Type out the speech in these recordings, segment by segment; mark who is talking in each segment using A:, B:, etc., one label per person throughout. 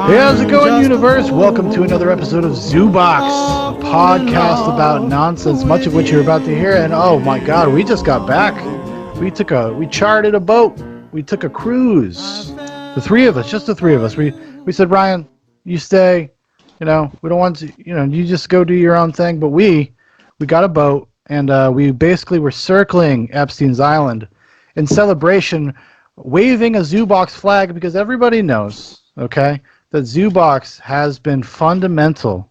A: Hey, how's it going, universe? Welcome to another episode of Zoobox, a podcast about nonsense, much of which you're about to hear. And oh my God, we just got back. We chartered a boat. We took a cruise. The three of us, just the three of us. We said, Ryan, you stay. You know, we don't want to. You know, you just go do your own thing. But we got a boat, and we basically were circling Epstein's Island in celebration, waving a Zoobox flag because everybody knows, okay, that Zoobox has been fundamental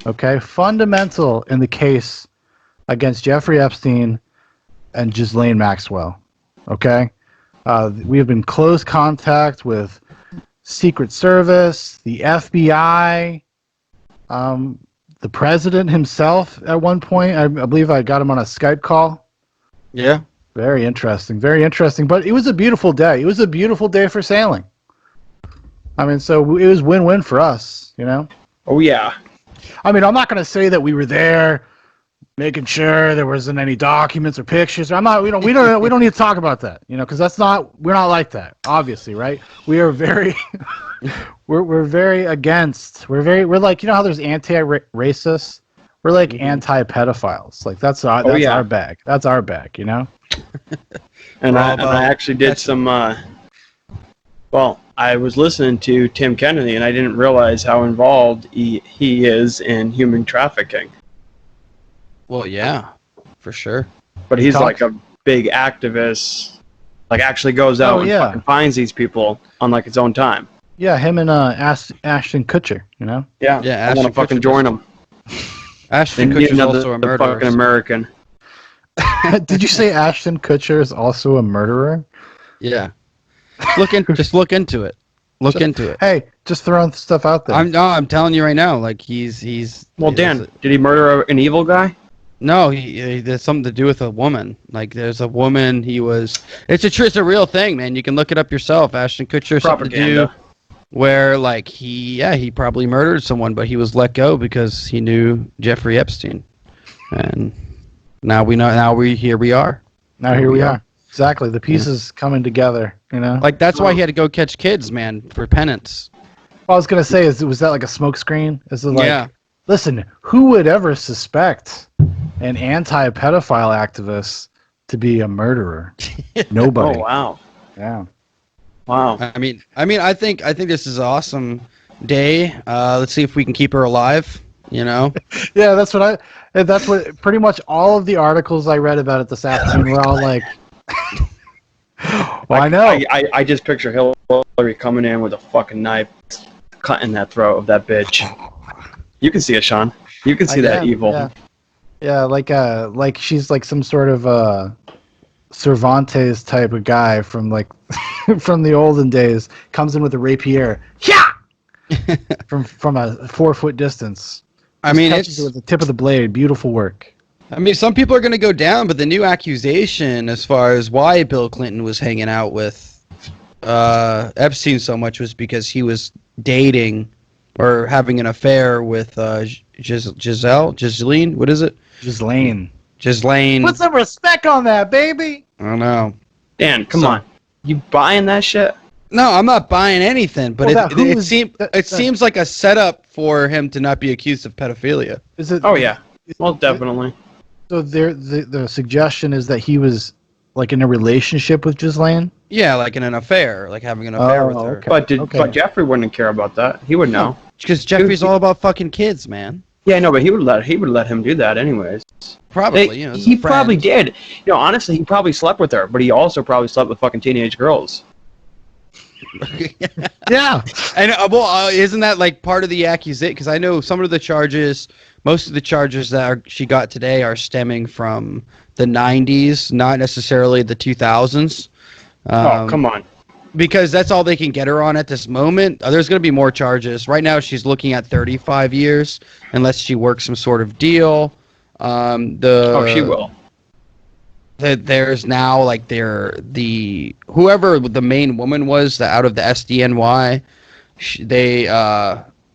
A: in the case against Jeffrey Epstein and Ghislaine Maxwell, okay? We have been in close contact with Secret Service, the FBI, the president himself at one point. I believe I got him on a Skype call.
B: Yeah.
A: Very interesting, but it was a beautiful day. It was a beautiful day for sailing. I mean, so it was win-win for us, you know?
B: Oh, yeah.
A: I mean, I'm not going to say that we were there making sure there wasn't any documents or pictures. We don't need to talk about that, you know, because we're not like that, obviously, right? We are very, we're very against, we're like, you know how there's anti-racists? We're like anti-pedophiles. Like, that's our bag. That's our bag, you know?
B: And I actually did some, I was listening to Tim Kennedy, and I didn't realize how involved he is in human trafficking.
C: Well, yeah, for sure.
B: But he's like a big activist, like actually goes out and fucking finds these people on like his own time.
A: Yeah, him and Ashton Kutcher, you know?
B: Yeah, I want to fucking join him.
C: Ashton Kutcher is also a murderer.
B: Fucking American.
A: Did you say Ashton Kutcher is also a murderer?
C: Yeah. Just look into it. Look into it.
A: Hey, just throwing stuff out there.
C: I'm telling you right now, like he's.
B: Well, Dan, did he murder an evil guy?
C: No, he there's something to do with a woman. Like there's a woman. It's a real thing, man. You can look it up yourself. Ashton Kutcher, something to do where like he probably murdered someone, but he was let go because he knew Jeffrey Epstein, and now we know. Now here we are.
A: Here we are. Exactly, the pieces coming together, you know.
C: Like that's why he had to go catch kids, man, for penance.
A: Well, I was gonna say, was that like a smokescreen? Is it like, listen, who would ever suspect an anti-pedophile activist to be a murderer? Nobody.
B: Oh wow.
A: Yeah.
B: Wow.
C: I mean, I think this is an awesome day. Let's see if we can keep her alive. You know.
A: Yeah, that's what pretty much all of the articles I read about it this afternoon were all like. Well, I know.
B: I just picture Hillary coming in with a fucking knife, cutting that throat of that bitch. You can see it, Sean. You can see that evil.
A: Yeah, like she's like some sort of Cervantes type of guy from like from the olden days. Comes in with a rapier, from a 4-foot distance.
C: I mean,
A: it's with the tip of the blade. Beautiful work.
C: I mean, some people are going to go down, but the new accusation as far as why Bill Clinton was hanging out with Epstein so much was because he was dating or having an affair with Ghislaine, what is it?
A: Ghislaine.
C: Put
A: some respect on that, baby.
C: I don't know.
B: Dan, come on. You buying that shit?
C: No, I'm not buying anything, but it seems like a setup for him to not be accused of pedophilia.
A: Is it?
B: Oh, yeah. Well, definitely.
A: So the suggestion is that he was like in a relationship with Ghislaine?
C: Yeah, like in an affair, like having an affair with her.
B: Okay. But Jeffrey wouldn't care about that. He would know.
C: Because Jeffrey's all about fucking kids, man.
B: Yeah, no, but he would let him do that anywaes.
C: Probably,
B: he probably did. You know, honestly, he probably slept with her, but he also probably slept with fucking teenage girls.
A: Yeah.
C: And isn't that like part of the accusation? Because I know some of the charges, most of the charges that she got today are stemming from the 90s, not necessarily the 2000s.
B: Oh, come on.
C: Because that's all they can get her on at this moment. There's going to be more charges. Right now, she's looking at 35 years, unless she works some sort of deal.
B: She will.
C: There's now like whoever the main woman was out of the SDNY, they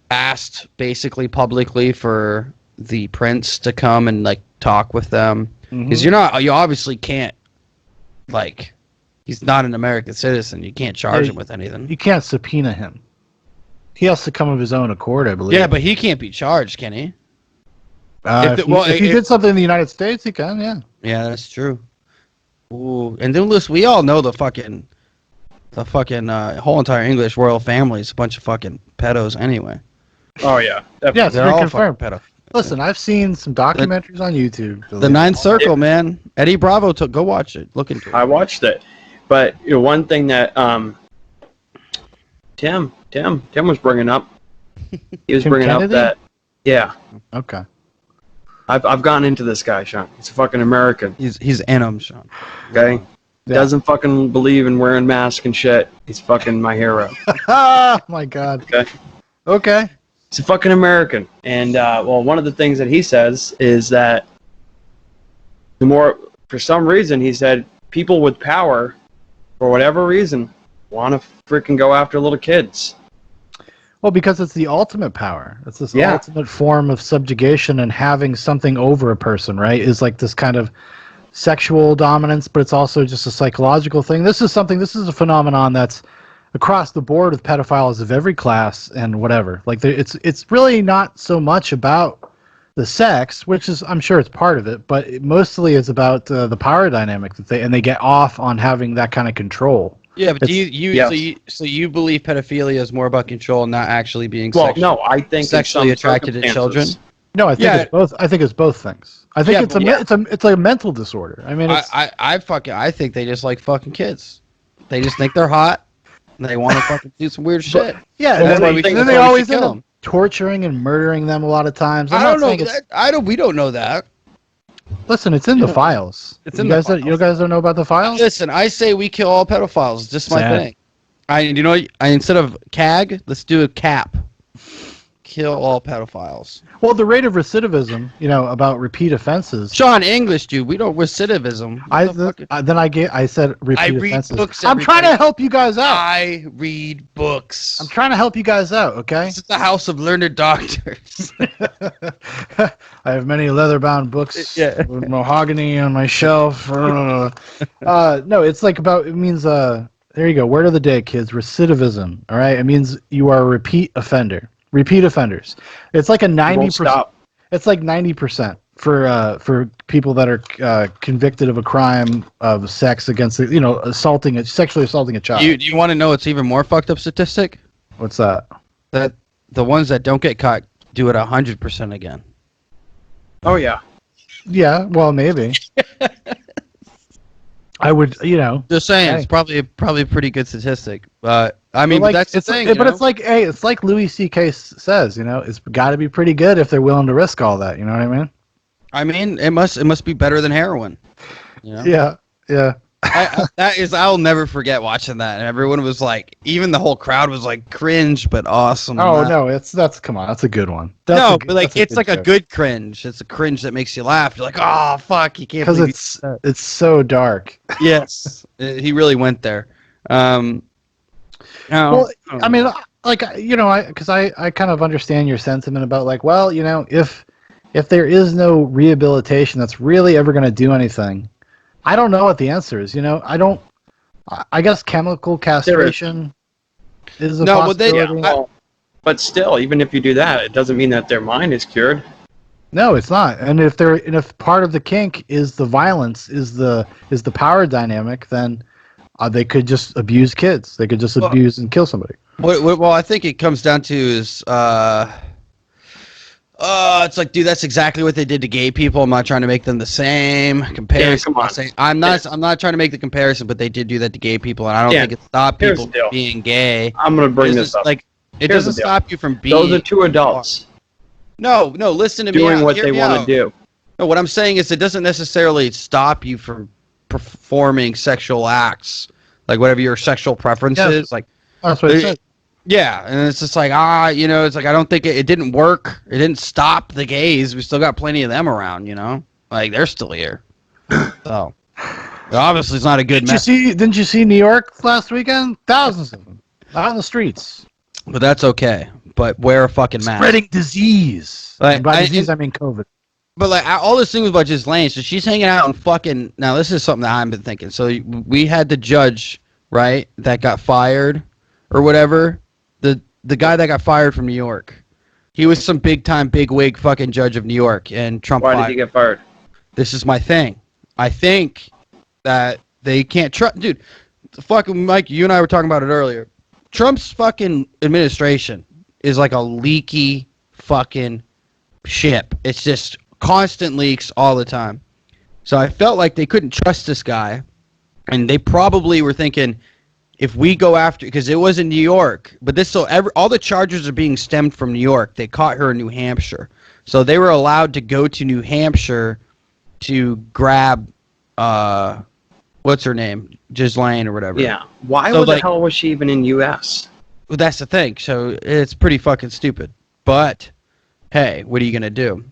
C: asked basically publicly for the prince to come and like talk with them because you obviously can't he's not an American citizen. You can't charge him with anything.
A: You can't subpoena him. He has to come of his own accord, I believe.
C: Yeah, but he can't be charged, can he?
A: If he did something in the United States, he can, yeah.
C: Yeah, that's true. Ooh, and then listen, we all know the fucking whole entire English royal family is a bunch of fucking pedos anyway.
B: Oh yeah,
A: Yeah, it's
C: They're
A: been
C: all
A: confirmed.
C: fucking pedo.
A: Listen, I've seen some documentaries on YouTube.
C: The Ninth Circle, man. Eddie Bravo took. Go watch it. Look into it.
B: I watched it, but one thing that Tim was bringing up. He was
A: Tim
B: bringing
A: Kennedy?
B: up that. Yeah,
A: Okay.
B: I've gotten into this guy, Sean. He's a fucking American.
C: He's in him, Sean.
B: Okay.
A: Yeah.
B: Doesn't fucking believe in wearing masks and shit. He's fucking my hero.
A: Oh my God. Okay.
B: He's a fucking American. And, one of the things that he says is that for some reason, he said, people with power, for whatever reason, want to freaking go after little kids.
A: Well, because it's the ultimate power. It's this
B: Yeah.
A: ultimate form of subjugation and having something over a person, right? Is like this kind of sexual dominance, but it's also just a psychological thing. This is a phenomenon that's across the board with pedophiles of every class and whatever. Like it's really not so much about the sex, which is, I'm sure it's part of it, but it mostly is about the power dynamic that they get off on having that kind of control.
C: Yeah, but
B: Yes.
C: so you believe pedophilia is more about control and not actually being
B: Well, no, I think
C: sexually
B: in some
C: attracted to children?
B: circumstances-
A: No, I think it's both. I think it's both things. I think
C: Yeah,
A: it's a mental disorder. I mean,
C: I think they just like fucking kids. They just think they're hot. And they want to fucking do some weird shit.
A: yeah.
B: Well,
A: And
B: then
A: then
B: that's
A: they
C: why we
A: always
C: should
A: end
C: kill
A: up
C: them.
A: torturing and murdering them a lot of times.
C: I don't know. We don't know that.
A: Listen, it's in the files.
C: It's
A: you
C: in the
A: guys.
C: files.
A: You guys don't know about the files?
C: Listen, I say we kill all pedophiles. It's just my
A: Sad.
C: thing. Instead of CAG, let's do a CAP. Kill all pedophiles.
A: Well, the rate of recidivism, about repeat offenses.
C: Sean, English, dude. We don't recidivism.
A: I said repeat
C: I read
A: offenses.
C: books,
A: I'm trying to help you guys out.
C: I read books.
A: I'm trying to help you guys out. Okay.
C: This is the house of learned doctors.
A: I have many leather-bound books
C: Yeah.
A: with mahogany on my shelf. No, it's like it means there you go. Word of the day, kids. Recidivism. All right. It means you are a repeat offender. Repeat offenders. It's like a 90%. It's like 90% for people that are convicted of a crime of sex against sexually assaulting a child.
C: You want to know what's even more fucked up statistic?
A: What's that?
C: That the ones that don't get caught do it 100% again.
B: Oh, yeah.
A: Yeah. Well, maybe. I would.
C: Just saying,
A: Hey.
C: it's probably a pretty good statistic. I mean,
A: But
C: but that's the thing.
A: it's like Louis C.K. says. It's got to be pretty good if they're willing to risk all that. You know what I mean?
C: I mean, it must be better than heroin.
A: Yeah. Yeah.
C: I'll never forget watching that, and everyone was like, even the whole crowd was like, cringe, but awesome.
A: Oh no, come on, that's a good one.
C: But like, it's like a
A: joke.
C: good cringe. It's a cringe that makes you laugh. You're like, oh fuck, you can't.
A: Because
C: believe
A: it's so dark.
C: yes, he really went there.
A: Well, I mean, because I kind of understand your sentiment about like, well, if there is no rehabilitation that's really ever going to do anything, I don't know what the answer is. I guess chemical castration is a possibility.
B: But still, even if you do that, it doesn't mean that their mind is cured.
A: No, it's not. And if part of the kink is the violence, is the power dynamic, then they could just abuse kids. They could just abuse and kill somebody.
C: Well, I think it comes down to is it's like, dude, that's exactly what they did to gay people. I'm not trying to make them the same comparison.
B: Yeah, come on.
C: I'm not trying to make the comparison, but they did do that to gay people, and I don't think it stopped
B: Here's
C: people
B: the deal.
C: from being gay.
B: I'm going to bring this up.
C: Like, it
B: Here's
C: doesn't
B: the deal.
C: stop you from being.
B: Those are two adults
C: No, listen to me.
B: doing what
C: Hear
B: they
C: me
B: want to
C: out.
B: do.
C: No, what I'm saying is it doesn't necessarily stop you from performing sexual acts, like whatever your sexual preference is. Like,
A: That's what it said.
C: yeah, and it's just like it's like I don't think it didn't work. It didn't stop the gays. We still got plenty of them around. Like they're still here. So obviously it's not a good message.
A: Didn't you see New York last weekend? Thousands of them out in the streets.
C: But that's okay. But wear a fucking mask.
A: Spreading disease.
C: Like,
A: And by disease, I mean COVID.
C: But like all this thing was about Ghislaine, so she's hanging out and fucking. Now this is something that I've been thinking. So we had the judge, right, that got fired or whatever. the guy that got fired from New York. He was some big time, big wig fucking judge of New York, and Trump.
B: Why did he get fired?
C: This is my thing. I think that they can't trust. Dude, fucking Mike, you and I were talking about it earlier. Trump's fucking administration is like a leaky fucking ship. It's just constant leaks all the time. So I felt like they couldn't trust this guy, and they probably were thinking, if we go after, because it was in New York, but all the charges are being stemmed from New York. They caught her in New Hampshire, so they were allowed to go to New Hampshire to grab, what's her name, Ghislaine or whatever.
B: Yeah. Why the hell was she even in U.S.?
C: Well, that's the thing. So it's pretty fucking stupid. But hey, what are you gonna do?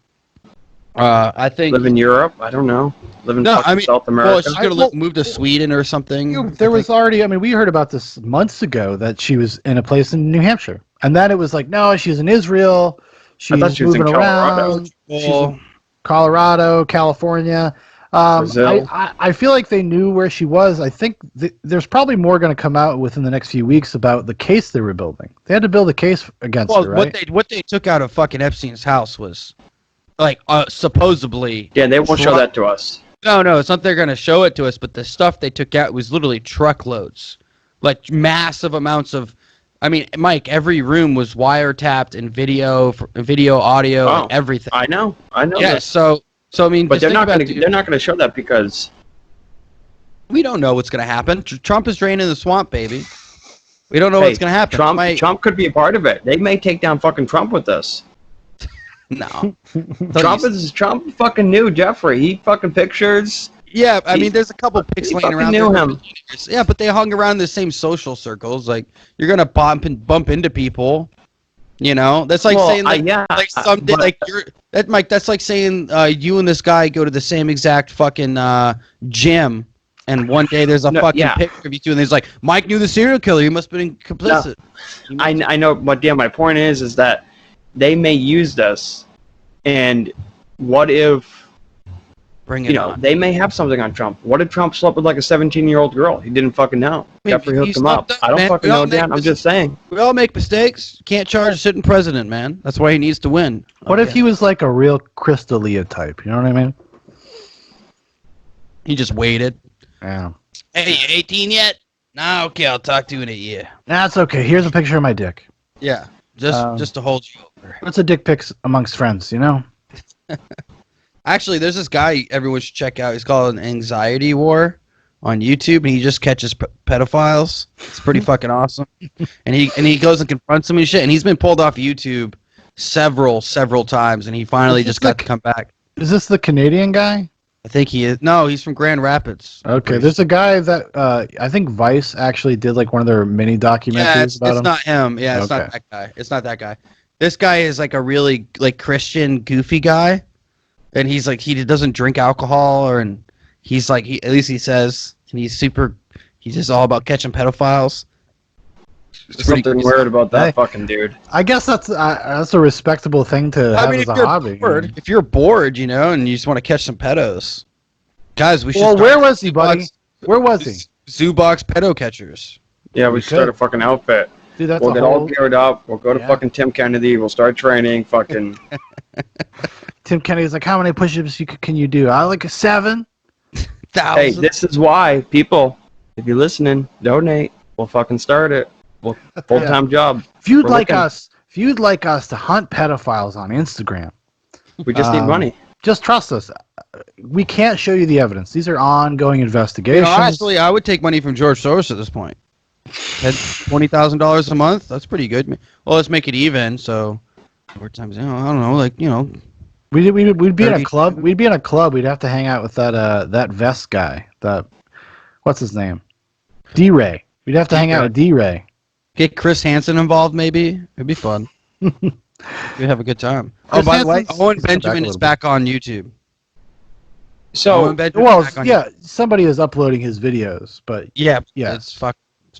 C: I think
B: live in Europe. I don't know. Live in South America.
C: Well, she's gonna move to Sweden or something.
A: There was already. I mean, we heard about this months ago that she was in a place in New Hampshire, and then it was like, no, she's in Israel. She's moving around. She's in Colorado, California.
B: Brazil.
A: I feel like they knew where she was. I think there's probably more going to come out within the next few weeks about the case they were building. They had to build a case against her, right?
C: What they took out of fucking Epstein's house was, like, supposedly.
B: Yeah, they won't show that to us.
C: No, it's not they're going to show it to us, but the stuff they took out was literally truckloads. Like, massive amounts of... I mean, Mike, every room was wiretapped and video, audio, and everything.
B: I know.
C: Yeah,
B: this.
C: So I mean...
B: But they're not going to show that because...
C: We don't know what's going to happen. Trump is draining the swamp, baby. We don't know what's going to happen.
B: Trump could be a part of it. They may take down fucking Trump with this.
C: No.
B: Trump fucking knew Jeffrey. He fucking pictures.
C: Yeah, I mean, there's a couple pics laying around.
B: Knew him.
C: Yeah, but they hung around the same social circles. Like, you're gonna bump into people. You know, that's like saying Mike. That's like saying you and this guy go to the same exact fucking gym, and one day there's a fucking picture of you two, and there's like, Mike knew the serial killer. He must have been complicit.
B: No. I know, but my point is that they may use this, and what if? They may have something on Trump. What if Trump slept with like a 17-year-old girl? He didn't fucking know. Jeffrey hooked him up. I don't fucking know, Dan. I'm just saying.
C: We all make mistakes. Can't charge a sitting president, man. That's why he needs to win.
A: What if he was like a real Crystalia type? You know what I mean?
C: He just waited.
A: Yeah.
C: Hey, 18 yet? Nah, okay, I'll talk to you in a year.
A: That's okay. Here's a picture of my dick.
C: Yeah, just to hold you over.
A: What's a dick pics amongst friends, you know?
C: Actually, there's this guy everyone should check out. He's called an Anxiety War on YouTube, and he just catches pedophiles. It's pretty fucking awesome. And he goes and confronts them and shit. And he's been pulled off YouTube several times, and he finally just got to come back.
A: Is this the Canadian guy?
C: I think he is. No, he's from Grand Rapids.
A: Okay, there's a guy that I think Vice actually did like one of their mini documentaries about him.
C: It's not him. Yeah, it's not that guy. It's not that guy. This guy is like a really like Christian goofy guy. And he's like, he doesn't drink alcohol, and he's like, at least he says, and he's just all about catching pedophiles.
B: There's something weird about that fucking dude.
A: I guess that's a respectable thing to have as a hobby.
C: If you're bored, you know, and you just want to catch some pedos, guys, we should.
A: Well, where was he, buddy? Where was he?
C: Zoobox pedo catchers.
B: Yeah, we should start a fucking outfit.
A: Dude,
B: we'll get all geared up. We'll go to fucking Tim Kennedy. We'll start training. Fucking.
A: Tim Kennedy's like, how many push-ups can you do? I like 7,000.
B: Hey, this is why people, if you're listening, donate. We'll fucking start it. Full-time job.
A: If you'd like us to hunt pedophiles on Instagram,
B: we just need money.
A: Just trust us. We can't show you the evidence. These are ongoing investigations.
C: Honestly, I would take money from George Soros at this point. $20,000 a month. That's pretty good. Well, let's make it even. So, 4 times. I don't know. Like
A: We'd be in a club. We'd be in a club. We'd have to hang out with that vest guy. What's his name? D-Ray. We'd have to hang out with D-Ray.
C: Get Chris Hansen involved, maybe. It'd be fun. We'd have a good time.
A: Chris
C: by the way, Owen Benjamin is back on YouTube.
B: So,
A: somebody is uploading his videos, but
C: yeah, it's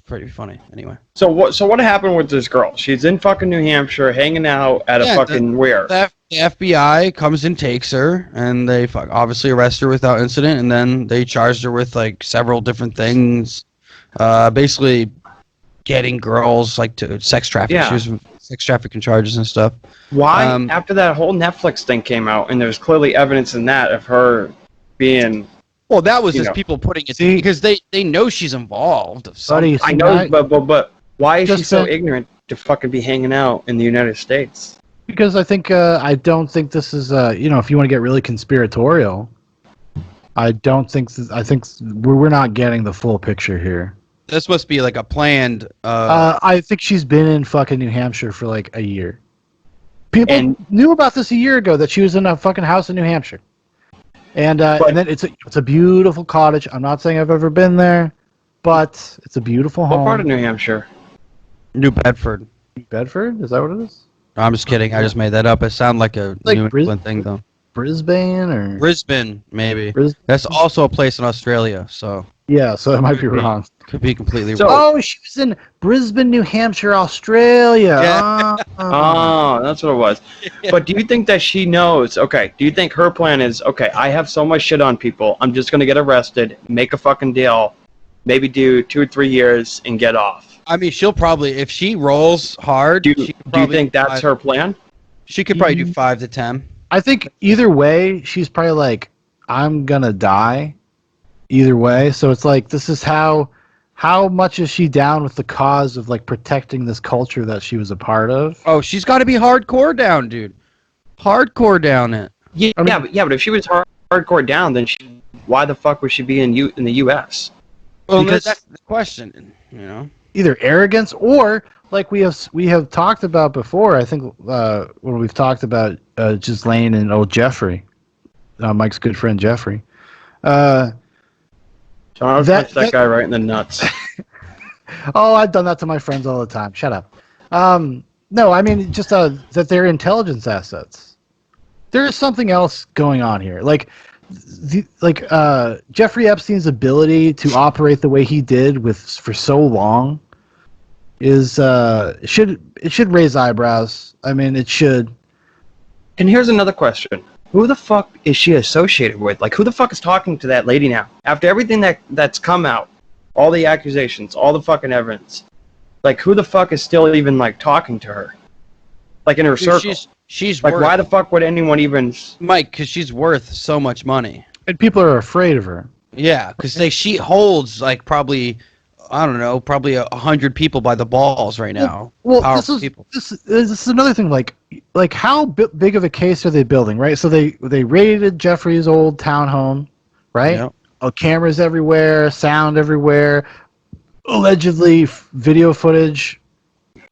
C: pretty funny. Anyway.
B: So what happened with this girl? She's in fucking New Hampshire, hanging out at a fucking where?
C: The FBI comes and takes her, and they obviously arrest her without incident, and then they charged her with like several different things. Basically, getting girls like to sex trafficking.
B: Yeah.
C: She was sex trafficking charges and stuff.
B: Why, after that whole Netflix thing came out, and there's clearly evidence in that of her being...
C: Well, that was just people putting it because they know she's involved.
A: Buddy,
B: I know, but why is she so ignorant to fucking be hanging out in the United States?
A: Because I think I don't think this is if you want to get really conspiratorial, I don't think I think we're not getting the full picture here.
C: This must be like a planned.
A: I think she's been in fucking New Hampshire for like a year. People knew about this a year ago that she was in a fucking house in New Hampshire, and then it's a beautiful cottage. I'm not saying I've ever been there, but it's a beautiful home.
B: What part of New Hampshire?
C: New Bedford.
A: New Bedford? Is that what it is?
C: I'm just kidding. I just made that up. It sounded like a New England thing, though.
A: Brisbane or
C: Brisbane, maybe.
A: Brisbane?
C: That's also a place in Australia. So
A: yeah, so it might be wrong.
C: Could be completely
B: So-
C: wrong.
A: Oh, she was in Brisbane, New Hampshire, Australia.
C: Yeah.
B: Oh, that's what it was. But do you think that she knows, okay, do you think her plan is, okay, I have so much shit on people, I'm just going to get arrested, make a fucking deal, maybe do 2 or 3 years, and get off?
C: I mean, she'll probably, if she rolls hard,
B: Do you think that's her plan?
C: She could probably do 5 to 10.
A: I think either way, she's probably like, I'm going to die either way. So it's like, this is how much is she down with the cause of like protecting this culture that she was a part of?
C: Oh, she's got to be hardcore down, dude. Hardcore down it.
B: Yeah, but if she was hardcore down, then why the fuck would she be in the U.S.?
C: Well,
A: Because-
C: that's the question, you know.
A: Either arrogance or like we have talked about before. I think when we've talked about Ghislaine and old Jeffrey, Mike's good friend Jeffrey.
B: John, I would punch that guy right in the nuts.
A: Oh, I've done that to my friends all the time. Shut up. No, I mean just that they're intelligence assets. There is something else going on here. Like Jeffrey Epstein's ability to operate the way he did for so long is should raise eyebrows. I mean, it should.
B: And here's another question. Who the fuck is she associated with? Like, who the fuck is talking to that lady now? After everything that's come out, all the accusations, all the fucking evidence, like, who the fuck is still even, like, talking to her? Like, in her circle.
C: She's
B: like,
C: worth,
B: why the fuck would anyone even...
C: Mike, because she's worth so much money.
A: And people are afraid of her.
C: Yeah, because she holds, like, probably, I don't know, probably 100 people by the balls right now.
A: Well,
C: Powerful
A: this is another thing. Like how big of a case are they building, right? So they raided Jeffrey's old townhome, right?
C: Yep.
A: Oh, cameras everywhere, sound everywhere, allegedly video footage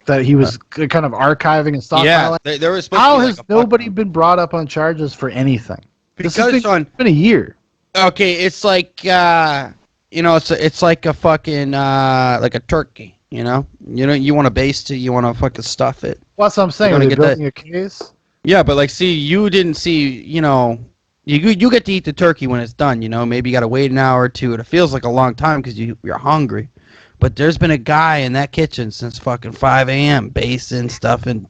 A: that he was kind of archiving and stockpiling.
C: Yeah, there was supposed
A: How
C: to be
A: has nobody been brought up on charges for anything?
C: Because
A: it's been a year.
C: Okay, it's like it's like a fucking like a turkey, you know. You want to baste it, you want to fucking stuff it.
A: Well, that's what I'm saying. Are they building a case?
C: Yeah, but like, see, you didn't see, you get to eat the turkey when it's done. Maybe you got to wait an hour or two, and it feels like a long time because you're hungry. But there's been a guy in that kitchen since fucking 5 a.m. basting stuff and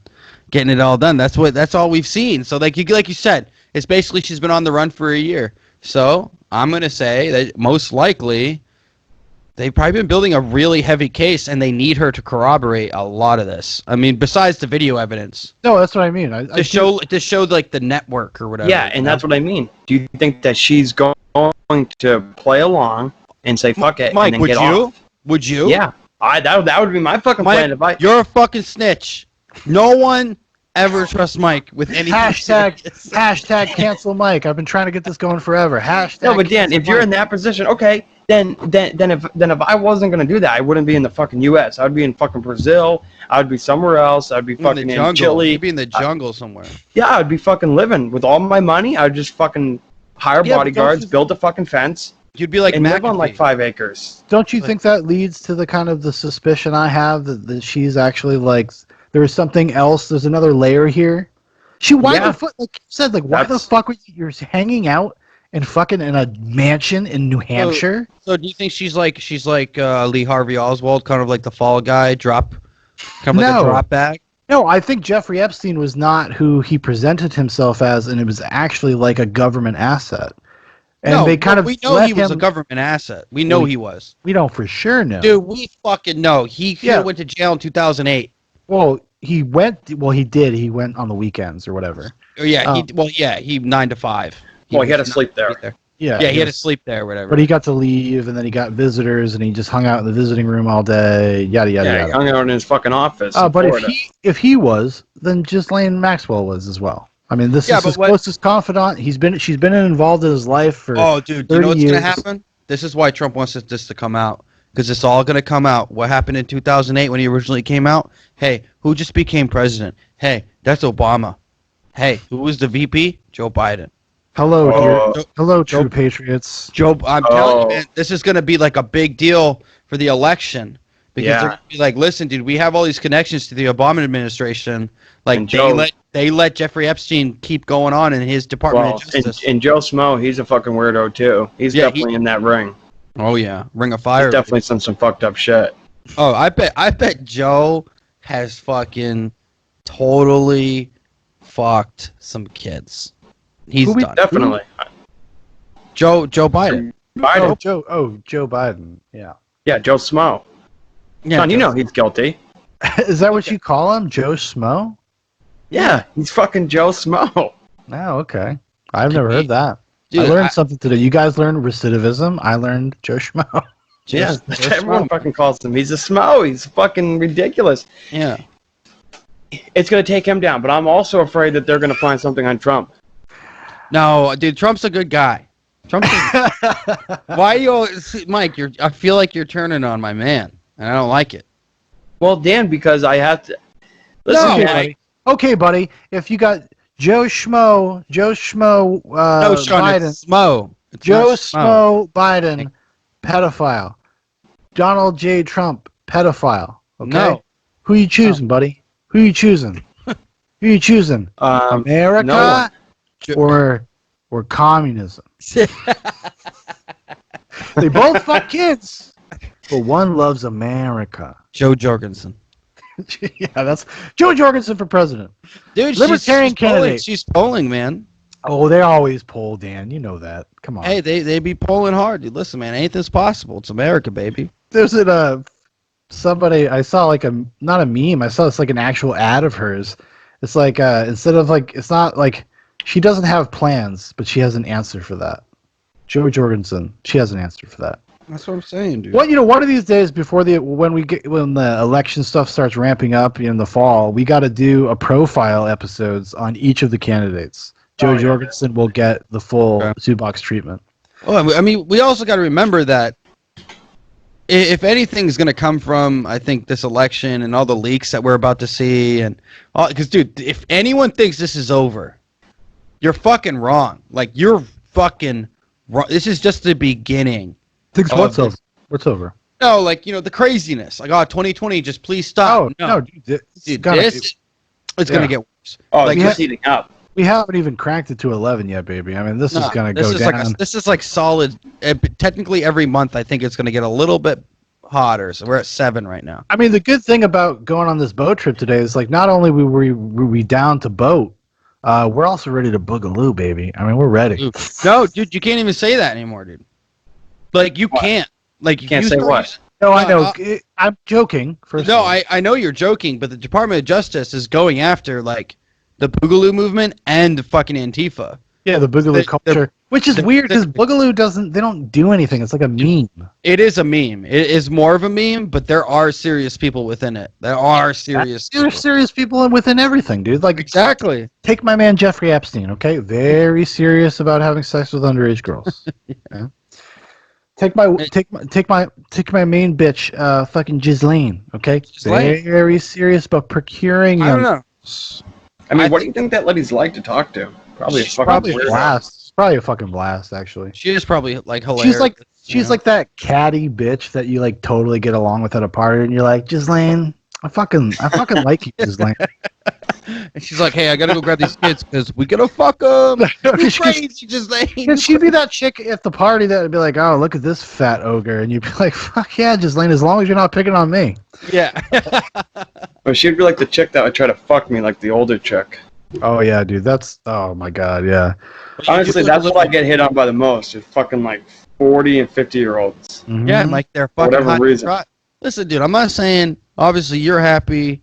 C: getting it all done. That's all we've seen. So like you said, it's basically she's been on the run for a year. So I'm gonna say that most likely they've probably been building a really heavy case, and they need her to corroborate a lot of this. I mean, besides the video evidence.
A: No, that's what I mean.
C: To show like the network or whatever.
B: Yeah, and that's what I mean. Do you think that she's going to play along and say fuck it,
C: Mike,
B: and then get off?
C: Would you?
B: Yeah, that would be my fucking plan.
C: You're a fucking snitch. No one ever trusts Mike with anything.
A: Hashtag cancel Mike. I've been trying to get this going forever. Hashtag.
B: No, but Dan, if you're in that position, okay, then if I wasn't gonna do that, I wouldn't be in the fucking U.S. I'd be in fucking Brazil. I'd be somewhere else. I'd be fucking in Chile.
C: You'd be in the jungle somewhere.
B: Yeah, I'd be fucking living with all my money. I'd just fucking hire bodyguards, build a fucking fence.
C: You'd be like
B: and live on like 5 acres.
A: Don't you think that leads to the kind of the suspicion I have that she's actually like there's something else? There's another layer here. Why the fuck? Like you said, like why the fuck were you're hanging out and fucking in a mansion in New Hampshire?
C: So do you think she's like Lee Harvey Oswald, kind of like the fall guy, like a drop bag?
A: No, I think Jeffrey Epstein was not who he presented himself as, and it was actually like a government asset. And they kind of
C: we know he was a government asset. We know he was.
A: We don't for sure know.
C: Dude, we fucking know. He went to jail in 2008.
A: Well, he went. Well, he did. He went on the weekends or whatever.
C: Yeah. He 9 to 5.
B: He had to sleep there.
A: Yeah.
C: Yeah, he had to sleep there, or whatever.
A: But he got to leave, and then he got visitors, and he just hung out in the visiting room all day. Yada yada yada.
B: He hung out in his fucking office.
A: But if he was, then Ghislaine Maxwell was as well. I mean, this is his closest confidant. She's been involved in his life for.
C: Oh, dude, you know what's gonna happen? This is why Trump wants this to come out, because it's all gonna come out. What happened in 2008 when he originally came out? Hey, who just became president? Hey, that's Obama. Hey, who was the VP? Joe Biden.
A: Hello, true patriots.
C: I'm telling you, man, this is gonna be like a big deal for the election. Because they're gonna be like, listen, dude, we have all these connections to the Obama administration. Like they let Jeffrey Epstein keep going on in his Department of Justice.
B: And Joe Smo, he's a fucking weirdo too. He's definitely in that ring.
C: Oh yeah, Ring of Fire.
B: He's definitely some fucked up shit.
C: Oh, I bet Joe has fucking totally fucked some kids. He's done.
B: Definitely.
C: Joe Biden.
A: Joe Biden. Yeah.
B: Yeah, Joe Smo.
C: Yeah,
B: Son, you know he's guilty.
A: Is that what you call him, Joe Smo?
B: Yeah, he's fucking Joe Smo.
A: Oh, okay. I've never heard that.
C: Dude,
A: I learned something today. You guys learned recidivism. I learned Joe Schmo.
B: Yeah, everyone fucking calls him. He's a Smo. He's fucking ridiculous.
C: Yeah.
B: It's going to take him down, but I'm also afraid that they're going to find something on Trump.
C: No, dude, Trump's a good guy. Why you, Mike? I feel like you're turning on my man, and I don't like it.
B: Well, Dan, because I have to.
A: Listen, okay, buddy. If you got Joe Schmo, Biden,
C: Smo.
A: Joe Schmo Biden, pedophile. Donald J. Trump, pedophile. Okay.
C: No.
A: Who you choosing, buddy? Who you choosing? America or communism? They both fuck kids, but one loves America.
C: Joe Jorgensen.
A: Yeah, that's Joe Jorgensen for president.
C: Dude,
A: Libertarian candidate.
C: She's polling, man.
A: Oh, they always poll, Dan. You know that. Come on.
C: Hey, they be polling hard, dude. Listen, man, anything's possible. It's America, baby.
A: There's somebody I saw not a meme. I saw it's like an actual ad of hers. It's like instead of it's not like she doesn't have plans, but she has an answer for that. Joe Jorgensen, she has an answer for that.
C: That's what I'm saying, dude.
A: Well, one of these days before when the election stuff starts ramping up in the fall, we got to do a profile episodes on each of the candidates. Joe Jorgensen will get the full Zoobox treatment.
C: Well, I mean, we also got to remember that if anything's going to come from, I think, this election and all the leaks that we're about to see, and because, dude, if anyone thinks this is over, you're fucking wrong. Like, you're fucking wrong. This is just the beginning.
A: What's over? What's over?
C: No, the craziness. Like, 2020, just please stop.
A: No, dude,
C: it's going to get worse.
B: Oh, it's just heating up.
A: We haven't even cracked it to 11 yet, baby. I mean, this is going to go down.
C: This is like solid. Technically, every month, I think it's going to get a little bit hotter. So we're at 7 right now.
A: I mean, the good thing about going on this boat trip today is not only were we down to boat, we're also ready to boogaloo, baby. I mean, we're ready.
C: No, dude, you can't even say that anymore, dude. You can't.
B: You can't say what?
A: No, I know. I'm joking.
C: I know you're joking, but the Department of Justice is going after the Boogaloo movement and fucking Antifa.
A: Yeah, the Boogaloo culture, which is weird because Boogaloo they don't do anything. It's like a meme.
C: It is a meme. It is more of a meme, but there are serious people within it. There are serious.
A: There are serious people within everything, dude.
C: Exactly.
A: Take my man Jeffrey Epstein. Okay, very serious about having sex with underage girls. Yeah. Take my main bitch, fucking Ghislaine. Okay, very serious about procuring.
C: I don't know.
B: I mean, what do you think that lady's like to talk to? Probably a
A: blast. Probably a fucking blast, actually.
C: She is probably hilarious.
A: She's like that catty bitch that you totally get along with at a party, and you're like, Ghislaine, I fucking like you, Ghislaine.
C: And she's like, hey, I gotta go grab these kids because we gotta fuck them. Crazy, Ghislaine.
A: And she'd be that chick at the party that would be like, oh, look at this fat ogre, and you'd be like, fuck yeah, Ghislaine, as long as you're not picking on me.
C: Yeah.
B: Or she'd be like the chick that would try to fuck me, like the older chick.
A: Oh yeah, dude. Oh my god, yeah.
B: Honestly, that's what I get hit on by the most. Is fucking like 40 and 50-year-olds.
A: Mm-hmm.
C: Yeah, and like they're
B: For
C: fucking
B: whatever
C: hot.
B: reason.
C: Listen, dude, I'm not saying obviously you're happy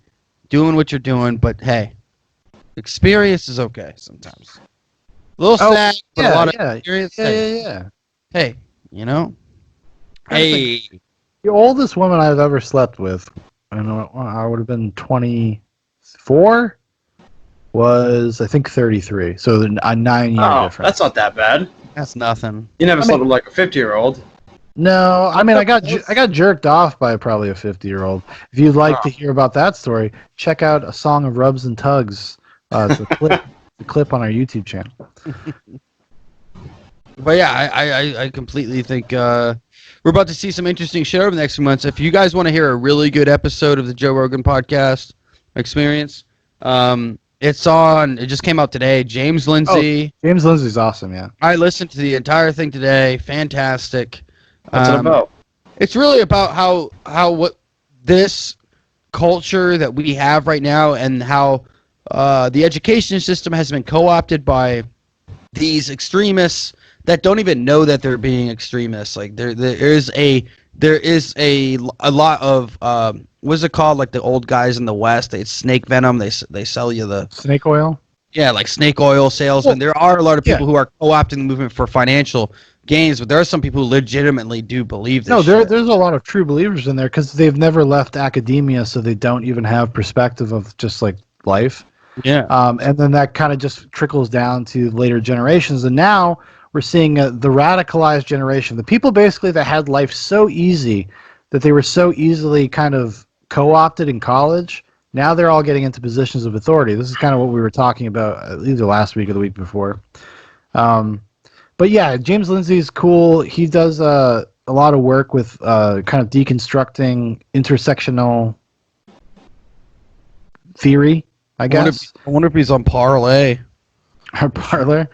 C: doing what you're doing, but hey, experience is okay sometimes. A little sad, but a lot of experience.
A: Yeah.
C: Hey, you know. Hey,
A: The oldest woman I've ever slept with, I don't know, I would have been 24, was I think 33. So a 9-year difference.
B: That's not that bad.
C: that's nothing.
B: You never slept with like a 50-year-old.
A: No, I mean I got jerked off by probably a 50-year-old. If you'd like to hear about that story, check out A Song of Rubs and Tugs. It's a clip on our YouTube channel.
C: But yeah, I completely think we're about to see some interesting shit over the next few months. If you guys want to hear a really good episode of the Joe Rogan podcast experience, it's on. It just came out today. James Lindsay.
A: Oh, James Lindsay's awesome, yeah.
C: I listened to the entire thing today. Fantastic.
B: What's it about?
C: It's really about how what this culture that we have right now and how the education system has been co-opted by these extremists that don't even know that they're being extremists. Like there is a lot of what's it called? Like the old guys in the West, it's snake venom. They sell you the
A: snake oil.
C: Yeah, like snake oil salesmen. There are a lot of people who are co-opting the movement for financial gains, but there are some people who legitimately do believe this.
A: No, there's a lot of true believers in there because they've never left academia, so they don't even have perspective of just like life.
C: Yeah.
A: And then that kind of just trickles down to later generations, and now we're seeing the radicalized generation, the people basically that had life so easy that they were so easily kind of co-opted in college. Now they're all getting into positions of authority. This is kind of what we were talking about either last week or the week before. But yeah, James Lindsay's cool. He does a lot of work with kind of deconstructing intersectional theory, I guess.
C: I wonder if he's on Parlay.
A: Or Parlor.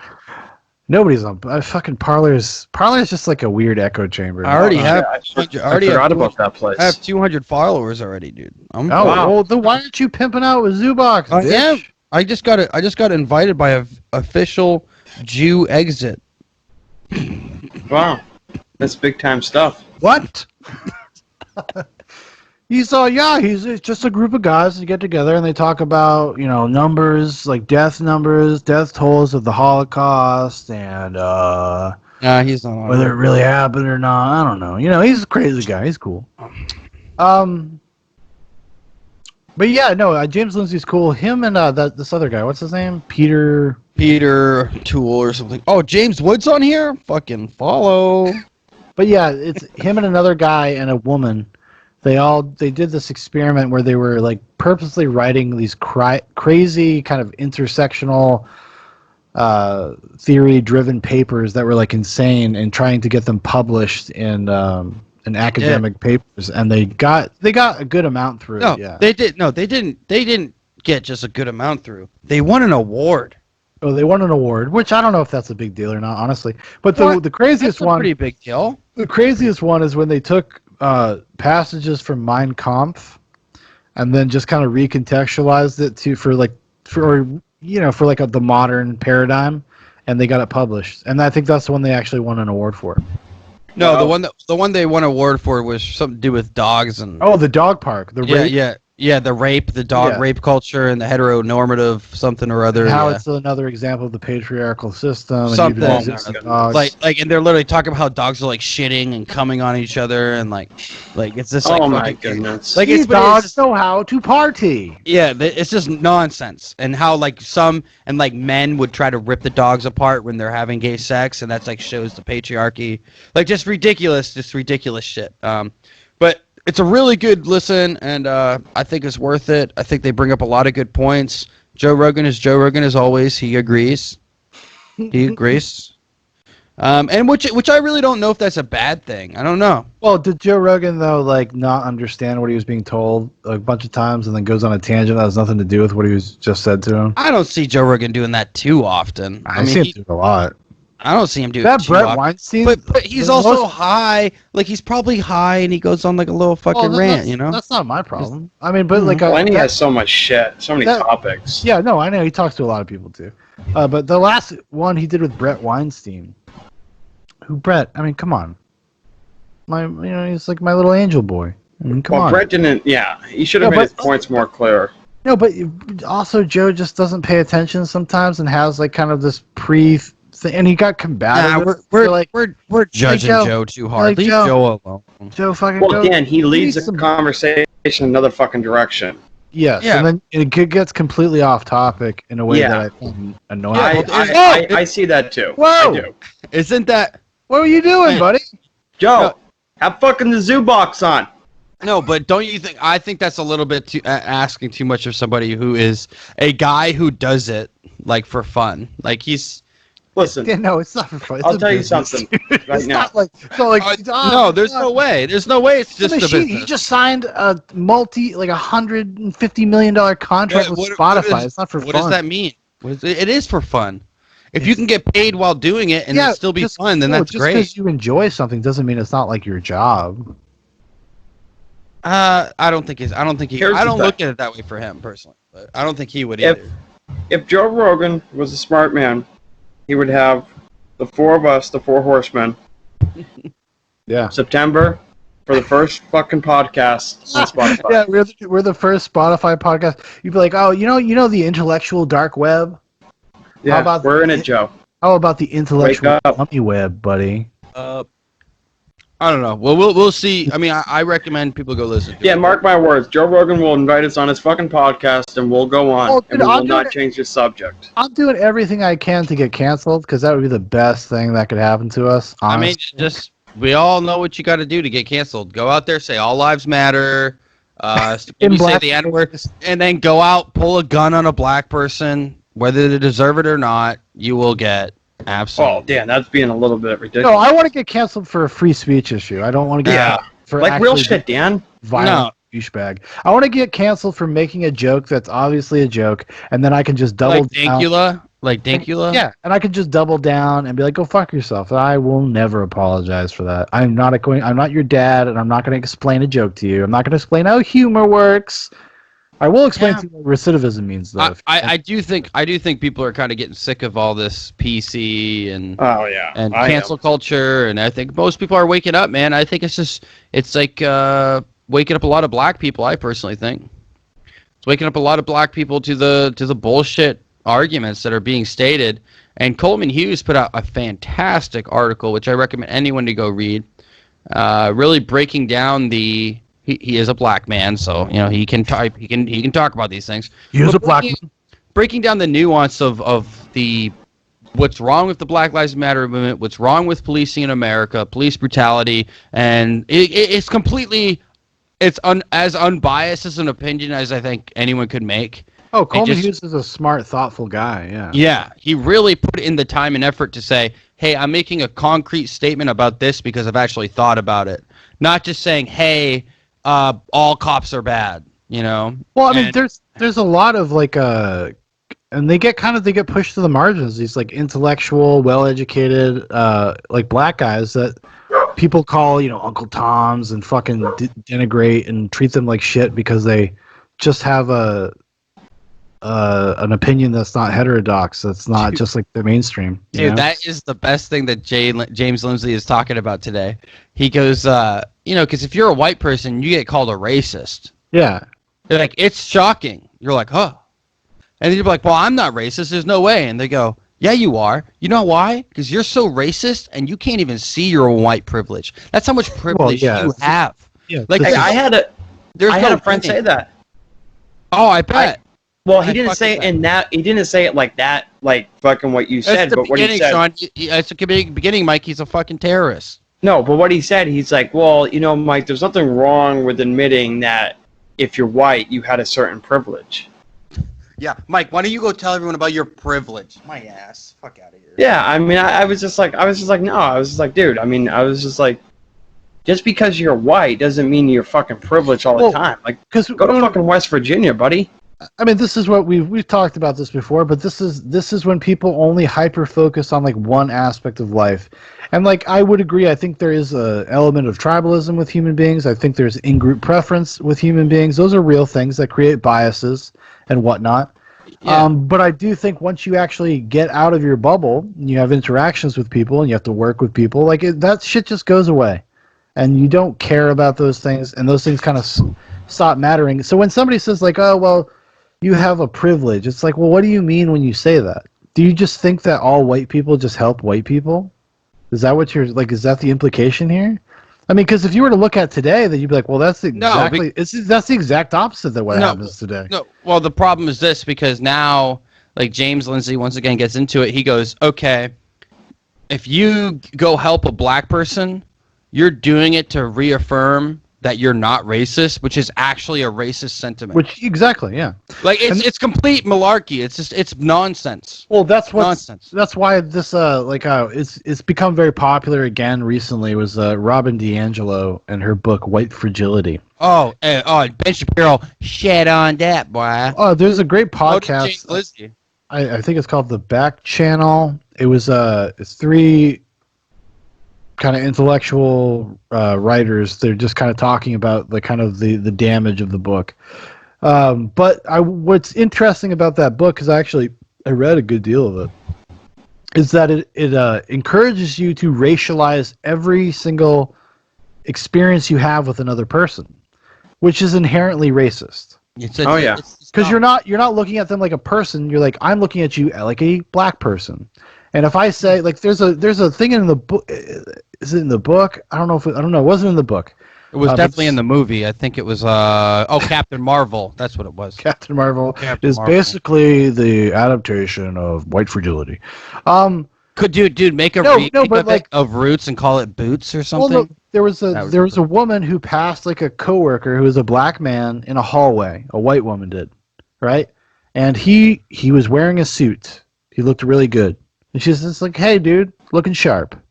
A: Nobody's on fucking Parlor's just like a weird echo chamber.
C: I already have.
B: I forgot about that place.
C: I have 200 followers already, dude.
A: Well, then why aren't you pimping out with Zubox?
C: I am. I just got invited by an official Jew exit.
B: Wow, that's big time stuff.
A: What? He's just a group of guys that get together and they talk about, numbers, like death tolls of the Holocaust, and
C: he's not
A: whether it really happened or not. I don't know. He's a crazy guy. He's cool. But yeah, no, James Lindsay's cool. Him and this other guy, what's his name? Peter
C: Toole or something. Oh, James Woods on here? Fucking follow.
A: But yeah, it's him and another guy and a woman. They did this experiment where they were like purposely writing these crazy kind of intersectional theory-driven papers that were like insane and trying to get them published in academic papers, and they got a good amount through.
C: They didn't get just a good amount through. They won an award.
A: Oh, they won an award, which I don't know if that's a big deal or not, honestly. But the craziest
C: one, pretty big deal.
A: The craziest one is when they took passages from Mein Kampf and then just kind of recontextualized it for the modern paradigm, and they got it published. And I think that's the one they actually won an award for.
C: No, the one they won an award for was something to do with dogs and
A: the dog park, the rape.
C: The dog rape culture and the heteronormative something or other.
A: How it's another example of the patriarchal system.
C: Something
A: and
C: and they're literally talking about how dogs are like shitting and coming on each other and like it's this like
B: my goodness.
A: Like these dogs know how to party.
C: Yeah, it's just nonsense. And how men would try to rip the dogs apart when they're having gay sex, and that's like shows the patriarchy. Like just ridiculous shit. But it's a really good listen, and I think it's worth it. I think they bring up a lot of good points. Joe Rogan is always. He agrees. And which I really don't know if that's a bad thing. I don't know.
A: Well, did Joe Rogan though not understand what he was being told a bunch of times, and then goes on a tangent that has nothing to do with what he was just said to him?
C: I don't see Joe Rogan doing that too often.
A: I see him do it a lot.
C: I don't see him do
A: that
C: too
A: Brett
C: often.
A: Weinstein.
C: But he's also high. Like he's probably high, and he goes on like a little fucking rant. You know,
A: that's not my problem. I mean, but like,
B: Lenny has so much shit, so many topics.
A: Yeah, no, I know he talks to a lot of people too. But the last one he did with Brett Weinstein, Brett? I mean, come on, he's like my little angel boy. I mean, come on.
B: Brett didn't. Yeah, he should have made his points more clear.
A: No, but also Joe just doesn't pay attention sometimes and has like kind of this thing, and he got combative.
C: We're judging Joe too hard. Leave Joe alone.
A: Joe fucking.
B: Well, again, he leads the conversation another fucking direction.
A: Yes, and then it gets completely off topic in a way that I find annoying.
B: I see that too.
A: Whoa!
B: I do.
C: Isn't that?
A: What were you doing, buddy?
B: Joe, have fucking the zoo box on.
C: No, but don't you think? I think that's a little bit asking too much of somebody who is a guy who does it like for fun. Like he's.
A: Listen. Yeah, no, it's not for fun.
B: I'll tell you something right now.
C: No, there's no way. There's no way. It's just a business.
A: He just signed a $150 million contract with Spotify. It's not for fun.
C: What does that mean? It is for fun. If you can get paid while doing it and it still be fun, then that's great.
A: Just because you enjoy something doesn't mean it's not like your job.
C: I don't think I don't look at it that way for him personally. But I don't think he would either.
B: If Joe Rogan was a smart man, he would have the four of us, the four horsemen.
A: Yeah.
B: September for the first fucking podcast on Spotify.
A: Yeah, we're the first Spotify podcast. You'd be like, oh, you know the intellectual dark web.
B: Yeah, we're in it, Joe.
A: How about the intellectual dummy web, buddy?
C: I don't know. Well, we'll see. I mean, I recommend people go listen to it.
B: Yeah, mark my words. Joe Rogan will invite us on his fucking podcast, and we'll go on, and we will not change the subject.
A: I'm doing everything I can to get canceled, because that would be the best thing that could happen to us, honestly.
C: I mean, we all know what you got to do to get canceled. Go out there, say all lives matter, maybe say the N-word, and then go out, pull a gun on a black person, whether they deserve it or not, you will get absolutely.
B: Oh, damn, that's being a little bit ridiculous.
A: No, I want to get canceled for a free speech issue. I don't want to get for
B: like real shit, Dan.
A: Violent douchebag. I want to get canceled for making a joke that's obviously a joke, and then I can just double down.
C: Like Dankula?
A: Yeah, and I could just double down and be like, go fuck yourself. I will never apologize for that. I'm not your dad, and I'm not going to explain a joke to you. I'm not going to explain how humor works. I will explain to you what recidivism means, though.
C: I do think people are kind of getting sick of all this PC and cancel culture, and I think most people are waking up, man. I think it's like waking up a lot of black people. I personally think it's waking up a lot of black people to the bullshit arguments that are being stated. And Coleman Hughes put out a fantastic article, which I recommend anyone to go read. Really breaking down He is a black man, so he can type. He can talk about these things.
A: He is a black man.
C: Breaking down the nuance of the what's wrong with the Black Lives Matter movement, what's wrong with policing in America, police brutality, and it's completely as unbiased as an opinion as I think anyone could make.
A: Oh, Coleman Hughes is a smart, thoughtful guy. Yeah.
C: Yeah, he really put in the time and effort to say, "Hey, I'm making a concrete statement about this because I've actually thought about it," not just saying, "Hey, all cops are bad," Well,
A: I mean, there's a lot of and they get pushed to the margins. These like intellectual, well-educated, like black guys that people call Uncle Toms and fucking denigrate and treat them like shit because they just have an opinion that's not heterodox. That's not just like the mainstream.
C: Dude, that is the best thing that James Lindsay is talking about today. He goes, because if you're a white person, you get called a racist.
A: Yeah.
C: They're like, it's shocking. You're like, huh. And then you're like, well, I'm not racist. There's no way. And they go, yeah, you are. You know why? Because you're so racist and you can't even see your white privilege. That's how much privilege you have.
A: Yeah.
B: Like, I had a friend say that.
C: Oh, I bet.
B: He didn't say it in that. He didn't say it like that, like fucking what you said. But what he said,
C: Sean, at the beginning, Mike, he's a fucking terrorist.
B: No, but what he said, he's like, well, Mike, there's nothing wrong with admitting that if you're white, you had a certain privilege.
C: Yeah, Mike, why don't you go tell everyone about your privilege? My ass, fuck out of here.
B: Yeah, I mean, I was just like, dude. I mean, I was just like, just because you're white doesn't mean you're fucking privileged all the time. Like, go to fucking West Virginia, buddy.
A: I mean, this is what we've talked about this before, but this is when people only hyper focus on like one aspect of life, and like I would agree. I think there is a element of tribalism with human beings. I think there's in-group preference with human beings. Those are real things that create biases and whatnot. Yeah. But I do think once you actually get out of your bubble, and you have interactions with people, and you have to work with people, like that shit just goes away, and you don't care about those things, and those things kind of stop mattering. So when somebody says like, "Oh well, you have a privilege," it's like, well, what do you mean when you say that? Do you just think that all white people just help white people? Is that what you're like? Is that the implication here? I mean, because if you were to look at today, then you'd be like, well, that's exactly that's the exact opposite of what happens today.
C: No, well, the problem is this, because now, like James Lindsay once again gets into it. He goes, okay, if you go help a black person, you're doing it to reaffirm that you're not racist, which is actually a racist sentiment.
A: Which exactly, yeah.
C: Like it's complete malarkey. It's nonsense.
A: Well, that's what nonsense. That's why this it's become very popular again recently. Was Robin DiAngelo and her book White Fragility.
C: Ben Shapiro, shit on that, boy.
A: Oh, there's a great podcast. I think it's called The Back Channel. It was it's 3 kind of intellectual writers. They're just kind of talking about the kind of the damage of the book. But what's interesting about that book, because I read a good deal of it, is that it encourages you to racialize every single experience you have with another person, which is inherently racist. Because you're not looking at them like a person. You're like, I'm looking at you like a black person. And if I say, like, there's a thing in the book. Is it in the book? I don't know. It wasn't in the book.
C: It was definitely in the movie. I think it was Captain Marvel. That's what it was.
A: Captain Marvel is basically the adaptation of White Fragility.
C: Could dude make a remake of Roots and call it Boots or something?
A: Well, no, there was a woman who passed like a coworker who was a black man in a hallway. A white woman did, right? And he was wearing a suit. He looked really good. And she's just like, "Hey, dude, looking sharp."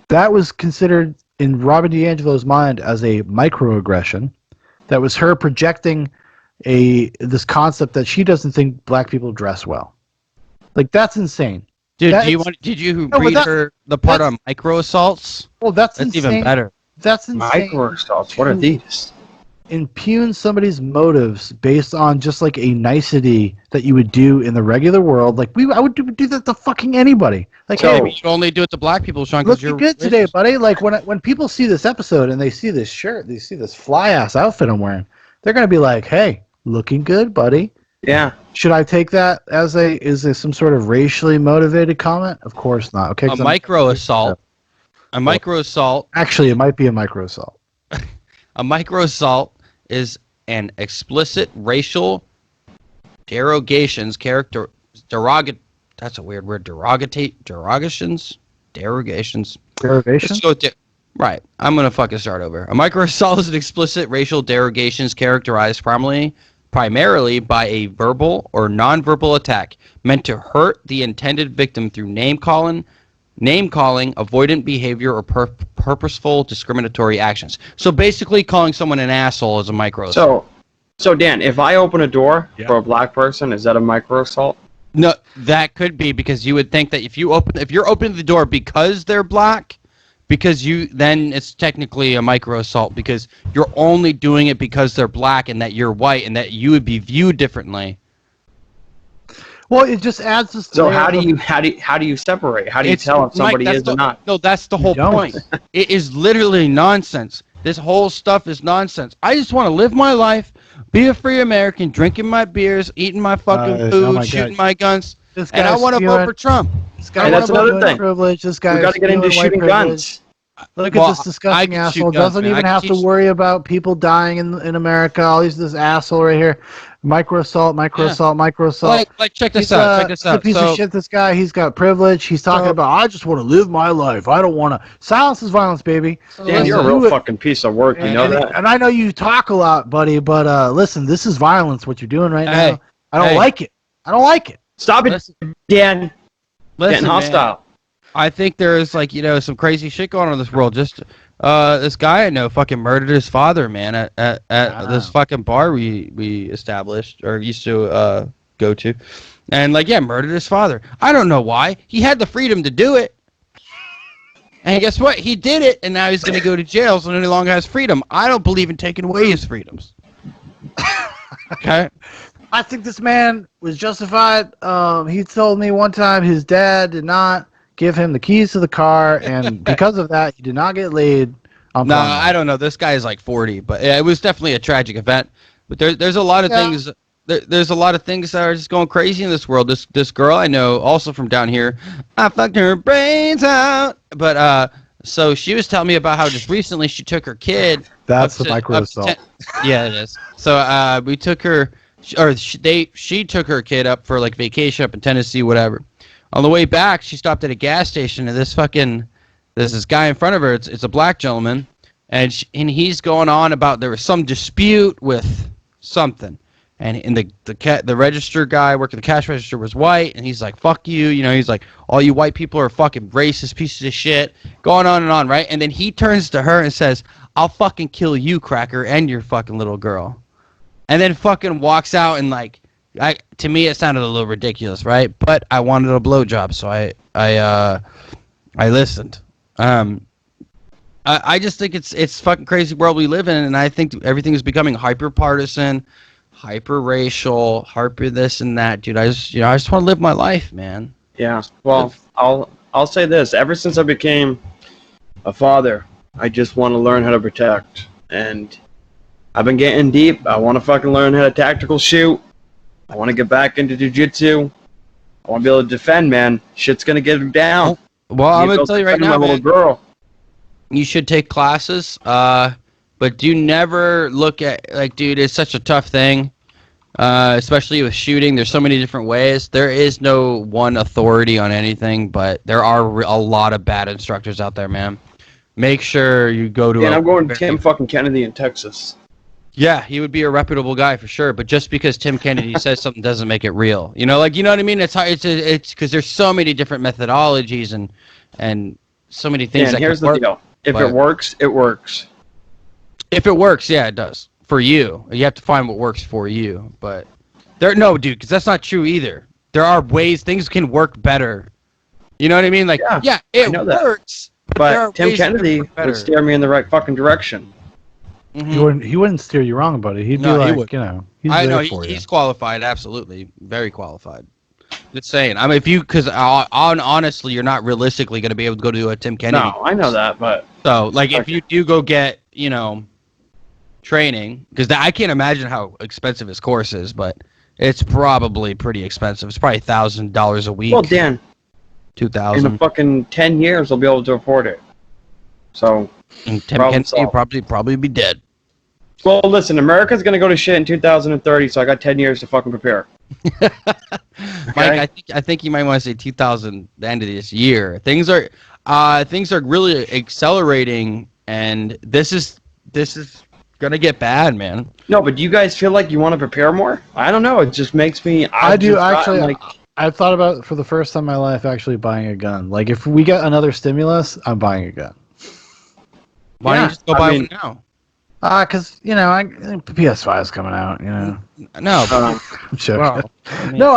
A: That was considered in Robin DiAngelo's mind as a microaggression. That was her projecting this concept that she doesn't think black people dress well. Like, that's insane.
C: Dude, did you read her the part on micro assaults?
A: Well, that's insane.
C: Even better.
A: That's insane.
B: Micro assaults. What are these?
A: Impugn somebody's motives based on just like a nicety that you would do in the regular world. Like I would do that to fucking anybody. Like,
C: hey, you only do it to black people, Sean.
A: Look good today, buddy. Like when people see this episode and they see this shirt, they see this fly ass outfit I'm wearing, they're gonna be like, "Hey, looking good, buddy."
B: Yeah.
A: Should I take that as some sort of racially motivated comment? Of course not. Okay.
C: A micro assault. A micro assault.
A: Actually, it might be a micro assault.
C: A micro assault is an explicit racial derogations that's a weird word. Derogations. Right. I'm gonna fucking start over. A micro assault is an explicit racial derogations characterized primarily by a verbal or nonverbal attack meant to hurt the intended victim through name calling, avoidant behavior, or purposeful discriminatory actions. So basically, calling someone an asshole is a micro assault.
B: So Dan, if I open a door for a black person, is that a micro assault?
C: No, that could be, because you would think that if you're opening the door because they're black, then it's technically a micro assault, because you're only doing it because they're black and that you're white and that you would be viewed differently.
A: Well, it just adds this.
B: So how do you separate? How do you tell if somebody is or not?
C: No, that's the whole point. It is literally nonsense. This whole stuff is nonsense. I just want to live my life, be a free American, drinking my beers, eating my fucking food, shooting my guns, and I want to vote for Trump.
B: That's another thing.
A: Privilege. This guy.
B: We got to get into shooting guns.
A: Look at this disgusting asshole. Doesn't even have to worry about people dying in America. All this asshole right here. Micro assault. Like,
C: check this out.
A: He's a piece of shit, this guy. He's got privilege. He's talking about, I just want to live my life. I don't want to. Silence is violence, baby.
B: Dan, you're a real fucking piece of work. You know that?
A: And I know you talk a lot, buddy, but listen, this is violence, what you're doing right now. I don't like it.
B: Stop it, Dan. Getting hostile.
C: Man. I think there's some crazy shit going on in this world. Just This guy I know fucking murdered his father, man, at this fucking bar we established or used to go to, and like murdered his father. I don't know why. He had the freedom to do it, and guess what? He did it, and now he's gonna go to jail, so no longer has freedom. I don't believe in taking away his freedoms. Okay.
A: I think this man was justified. He told me one time his dad did not give him the keys to the car, and because of that, he did not get laid.
C: No, I don't know. This guy is like 40, but yeah, it was definitely a tragic event. But there's a lot of things. There's a lot of things that are just going crazy in this world. This girl I know, also from down here, I fucked her brains out. But so she was telling me about how just recently she took her kid.
A: That's the micro assault.
C: Yeah, it is. So we took her, or she took her kid up for like vacation up in Tennessee, whatever. On the way back, she stopped at a gas station, and there's this guy in front of her. It's a black gentleman, and he's going on about there was some dispute with something, and the register guy working the cash register was white, and he's like, "Fuck you," He's like, "All you white people are fucking racist pieces of shit." Going on, right? And then he turns to her and says, "I'll fucking kill you, cracker, and your fucking little girl," and then fucking walks out and like. To me, it sounded a little ridiculous, right? But I wanted a blowjob, so I listened. I just think it's fucking crazy world we live in, and I think everything is becoming hyper partisan, hyper racial, hyper this and that, dude. I just want to live my life, man.
B: Yeah. Well, I'll say this: ever since I became a father, I just want to learn how to protect, and I've been getting deep. I want to fucking learn how to tactical shoot. I want to get back into jiu-jitsu. I want to be able to defend, man. Shit's going to get down.
C: Well, I'm going to tell you right now,
B: my little girl.
C: You should take classes, but do never look at, like, dude, it's such a tough thing, especially with shooting. There's so many different ways. There is no one authority on anything, but there are a lot of bad instructors out there, man. Make sure you go to
B: I'm going to Tim fucking Kennedy in Texas.
C: Yeah, he would be a reputable guy for sure, but just because Tim Kennedy says something doesn't make it real. You know what I mean? It's hard. It's because there's so many different methodologies and so many things.
B: And here's the deal: if it works, it works.
C: If it works, yeah, it does for you. You have to find what works for you. But dude, because that's not true either. There are ways things can work better. You know what I mean? Like, yeah it works.
B: But Tim Kennedy would steer me in the right fucking direction.
C: Mm-hmm.
A: He wouldn't steer you wrong, buddy. He'd be like,
C: he's qualified, absolutely, very qualified. Just saying. I mean, because honestly, you're not realistically going to be able to go to a Tim Kennedy.
B: No, I know that, but
C: so like if you do go get training, because I can't imagine how expensive his course is, but it's probably pretty expensive. It's probably $1,000 a week.
B: Well, Dan,
C: $2,000
B: in a fucking 10 years, I'll be able to afford it. So
C: and Tim Kennedy will probably be dead.
B: Well, listen, America's going to go to shit in 2030, so I got 10 years to fucking prepare.
C: Okay? Mike, I think you might want to say 2000, the end of this year. Things are really accelerating, and this is going to get bad, man.
B: No, but do you guys feel like you want to prepare more? I don't know. It just makes me...
A: I do, actually. I've thought about, for the first time in my life, actually buying a gun. Like, if we get another stimulus, I'm buying a gun.
C: Why don't you just go buy one now?
A: Because, PS5 is coming out,
C: No.
A: I'm joking. Well,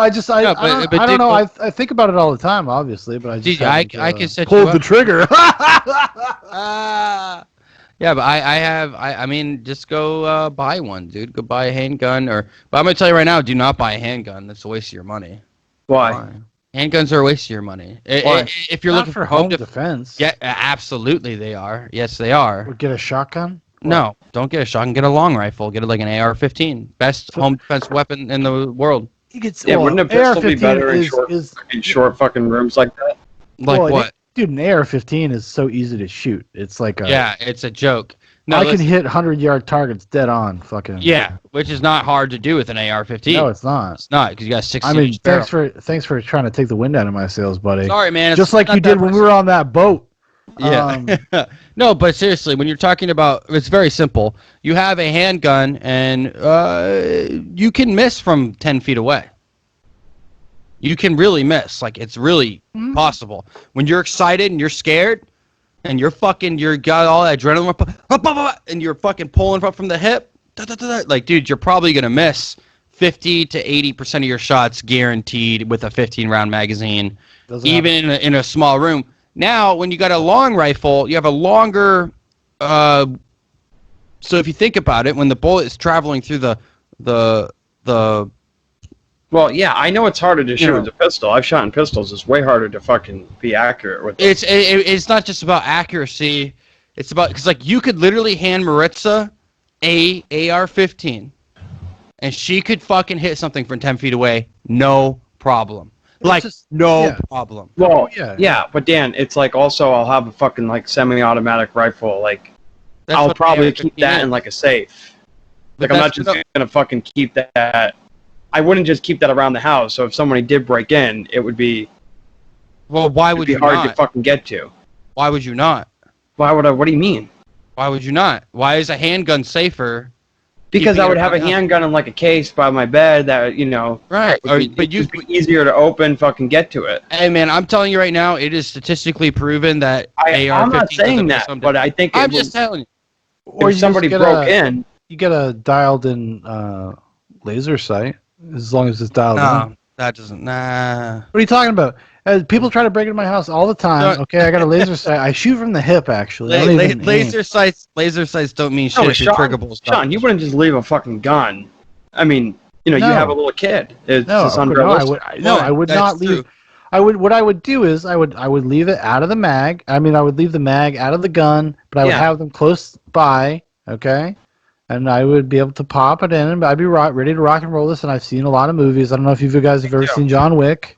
A: I don't know. I think about it all the time, obviously, but I just
C: I can set
A: pulled the trigger.
C: Yeah, but I mean, just go buy one, dude. Go buy a handgun, but I'm going to tell you right now, do not buy a handgun. That's a waste of your money.
B: Why?
C: Handguns are a waste of your money. If you're looking
A: for home defense.
C: Yeah, absolutely they are. Yes, they are.
A: Or get a shotgun?
C: No, don't get a shotgun. Get a long rifle. Get it like an AR-15. Best home defense weapon in the world.
B: Wouldn't a pistol be better in short fucking rooms like that?
C: Like what?
A: Dude, an AR-15 is so easy to shoot. It's like
C: it's a joke. No,
A: I can hit 100-yard targets dead on. Fucking.
C: Yeah, which is not hard to do with an AR-15.
A: No, it's not.
C: It's not because you got 16.
A: I mean, thanks for trying to take the wind out of my sails, buddy.
C: Sorry, man.
A: Just like you did when we were on that boat.
C: Yeah. No, but seriously, when you're talking about, it's very simple. You have a handgun, and you can miss from 10 feet away. You can really miss. Like, it's really possible. When you're excited and you're scared, and you're got all that adrenaline, and you're fucking pulling up from the hip, like, dude, you're probably gonna miss 50 to 80% of your shots guaranteed with a 15-round magazine, even in a small room. Now, when you got a long rifle, you have a longer. So if you think about it, when the bullet is traveling through the
B: Well, yeah, I know it's harder to shoot with a pistol. I've shot in pistols. It's way harder to fucking be accurate with them.
C: It's not just about accuracy. It's about, because like you could literally hand Maritza a AR-15, and she could fucking hit something from 10 feet away, no problem. Like, no problem.
B: Well, yeah, but Dan, it's like also I'll have a fucking like semi-automatic rifle. Like, I'll probably keep that in like a safe. Like, I'm not just gonna fucking keep that. I wouldn't just keep that around the house. So if somebody did break in, it would be.
C: Well, why would you not?
B: Hard to fucking get to.
C: Why would you not?
B: Why would I? What do you mean?
C: Why would you not? Why is a handgun safer?
B: Because I would have a handgun in like a case by my bed that, you know,
C: right?
B: But you'd be easier to open, fucking get to it.
C: Hey man, I'm telling you right now, it is statistically proven that AR-15.
B: I'm not saying that, but I think
C: I'm just telling you.
A: Or
B: if somebody broke in,
A: you get a dialed-in laser sight, as long as it's dialed in.
C: No, that doesn't. Nah.
A: What are you talking about? People try to break into my house all the time.
C: No.
A: Okay, I got a laser sight. I shoot from the hip, actually.
C: Laser sights don't mean shit if your trigger ball's done.
B: Sean, you wouldn't just leave a fucking gun. I mean, you know, you have a little kid. It's just unrealistic.
A: I would not leave. What I would do is I would leave it out of the mag. I mean, I would leave the mag out of the gun, but I would have them close by. Okay, and I would be able to pop it in, and I'd be ready to rock and roll this. And I've seen a lot of movies. I don't know if you guys have ever seen John Wick.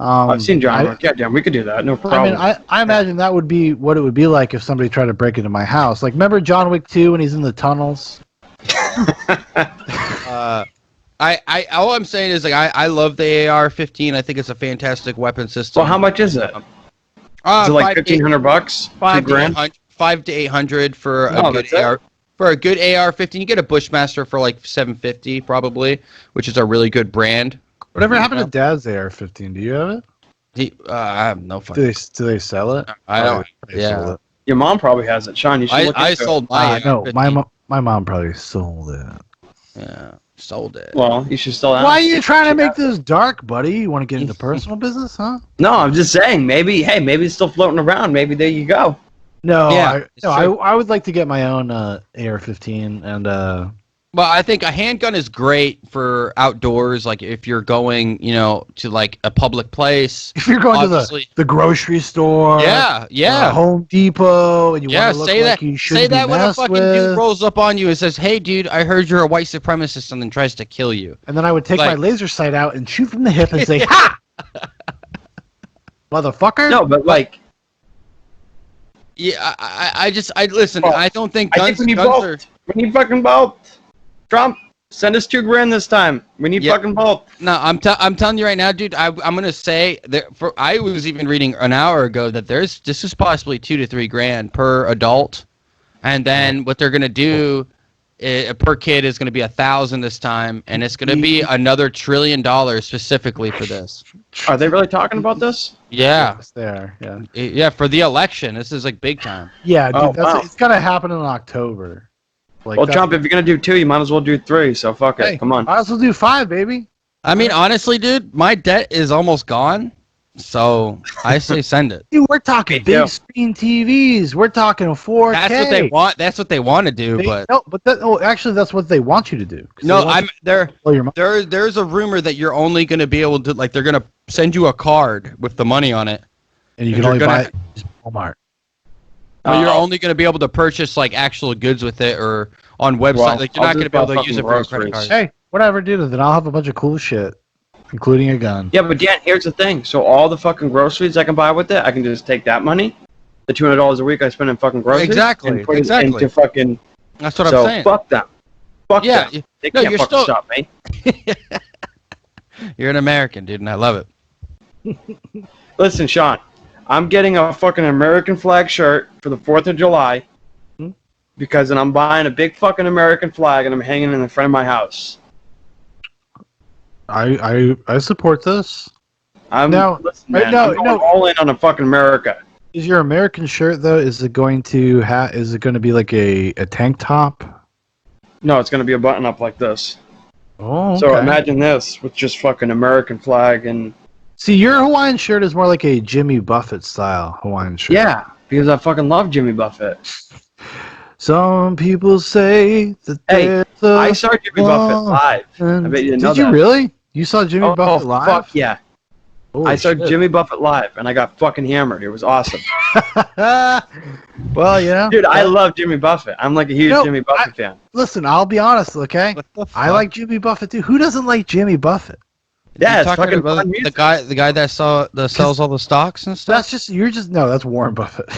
B: I've seen John Wick. Yeah, we could do that. No problem.
A: I mean, I imagine that would be what it would be like if somebody tried to break into my house. Like, remember John Wick 2 when he's in the tunnels?
C: All I'm saying is, like, I love the AR-15. I think it's a fantastic weapon system.
B: Well, how much is it? Is it like $1,500? $2,000?
C: $500 to $800 for a good AR. For a good AR-15, you get a Bushmaster for like $750 probably, which is a really good brand.
A: Whatever happened to Dad's AR-15? Do you have it?
C: I have no fucking.
A: Do they sell it?
C: I don't. Yeah.
B: Your mom probably has it, Sean. You should look
C: I sold mine.
A: No, my mom probably sold it.
C: Yeah, sold it.
B: Well, you should still.
A: Why are you trying to make this dark, buddy? You want to get into personal business, huh?
B: No, I'm just saying. Maybe it's still floating around. Maybe there you go.
A: No, I would like to get my own AR-15 and.
C: Well, I think a handgun is great for outdoors, like if you're going, you know, to like a public place.
A: If you're going to the grocery store, Home Depot, and you want to look like you shouldn't be messed with. Say that when a fucking dude
C: rolls up on you and says, "Hey, dude, I heard you're a white supremacist," and then tries to kill you.
A: And then I would take my laser sight out and shoot from the hip and say, "Ha, motherfucker!"
B: No, but like.
C: Yeah, I listen. Well, I don't think guns.
B: I think we need both. We need fucking both. Trump, send us $2,000 this time. We need fucking both.
C: No, I'm telling you right now, dude. I'm gonna say that I was even reading an hour ago that this is possibly $2,000 to $3,000 per adult, and then what they're gonna do per kid is gonna be $1,000 this time, and it's gonna be another $1 trillion specifically for this.
B: Are they really talking about this?
C: Yeah,
A: yes, they are. Yeah,
C: yeah, for the election, this is like big time.
A: Yeah, dude, it's gonna happen in October.
B: Like, well, Trump, if you're going to do 2, you might as well do 3, so fuck it. Come on.
A: I also do 5, baby.
C: I mean, honestly, dude, my debt is almost gone, so I say send it.
A: Dude, we're talking big screen TVs. We're talking 4K.
C: That's what they want. That's what they want to do,
A: actually, that's what they want you to do.
C: No, there's a rumor that you're only going to be able to, like, they're going to send you a card with the money on it.
A: And you can only buy it at Walmart.
C: Well, you're only going to be able to purchase like actual goods with it, or on website. Well, like you're not going to be able to use it for your credit card.
A: Hey, whatever, dude. Then I'll have a bunch of cool shit, including a gun.
B: Yeah, but Dan, here's the thing. So all the fucking groceries I can buy with it, I can just take that money, the $200 a week I spend in fucking groceries,
C: exactly.
B: Into fucking.
C: That's what I'm saying.
B: Fuck them. Fuck them. They can't fucking stop me.
C: You're an American, dude, and I love it.
B: Listen, Sean. I'm getting a fucking American flag shirt for the 4th of July because then I'm buying a big fucking American flag and I'm hanging it in the front of my house.
A: I support this.
B: I'm going all in on a fucking America.
A: Is your American shirt though? Is it going to Is it going to be like a tank top?
B: No, it's gonna be a button up like this.
A: Oh, okay.
B: So imagine this with just fucking American flag and.
A: See, your Hawaiian shirt is more like a Jimmy Buffett style Hawaiian shirt.
B: Yeah, because I fucking love Jimmy Buffett.
A: Some people say that
B: I saw Jimmy Buffett live. I bet you didn't know that.
A: Did you really? You saw Jimmy Buffett live?
B: Fuck yeah.
A: Holy
B: I saw
A: shit.
B: Jimmy Buffett live, and I got fucking hammered. It was awesome.
A: Well, you know.
B: Dude, I love Jimmy Buffett. I'm like a huge Jimmy Buffett fan.
A: Listen, I'll be honest, okay? I like Jimmy Buffett too. Who doesn't like Jimmy Buffett?
B: Yeah,
C: it's fucking about the guy that sells all the stocks and stuff.
A: That's Warren Buffett.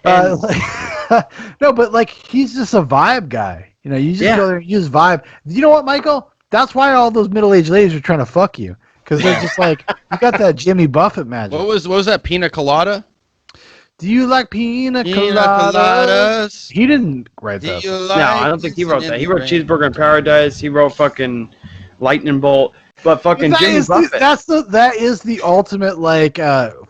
A: No, but like he's just a vibe guy. You know, you just go there and use vibe. You know what, Michael? That's why all those middle-aged ladies are trying to fuck you, because they're just like, you got that Jimmy Buffett magic.
C: What was that, pina colada?
A: Do you like pina coladas? He didn't write that.
B: No, I don't think he wrote that. He wrote Cheeseburger in Paradise. He wrote fucking Lightning Bolt. But fucking Jimmy Buffett.
A: That is the ultimate like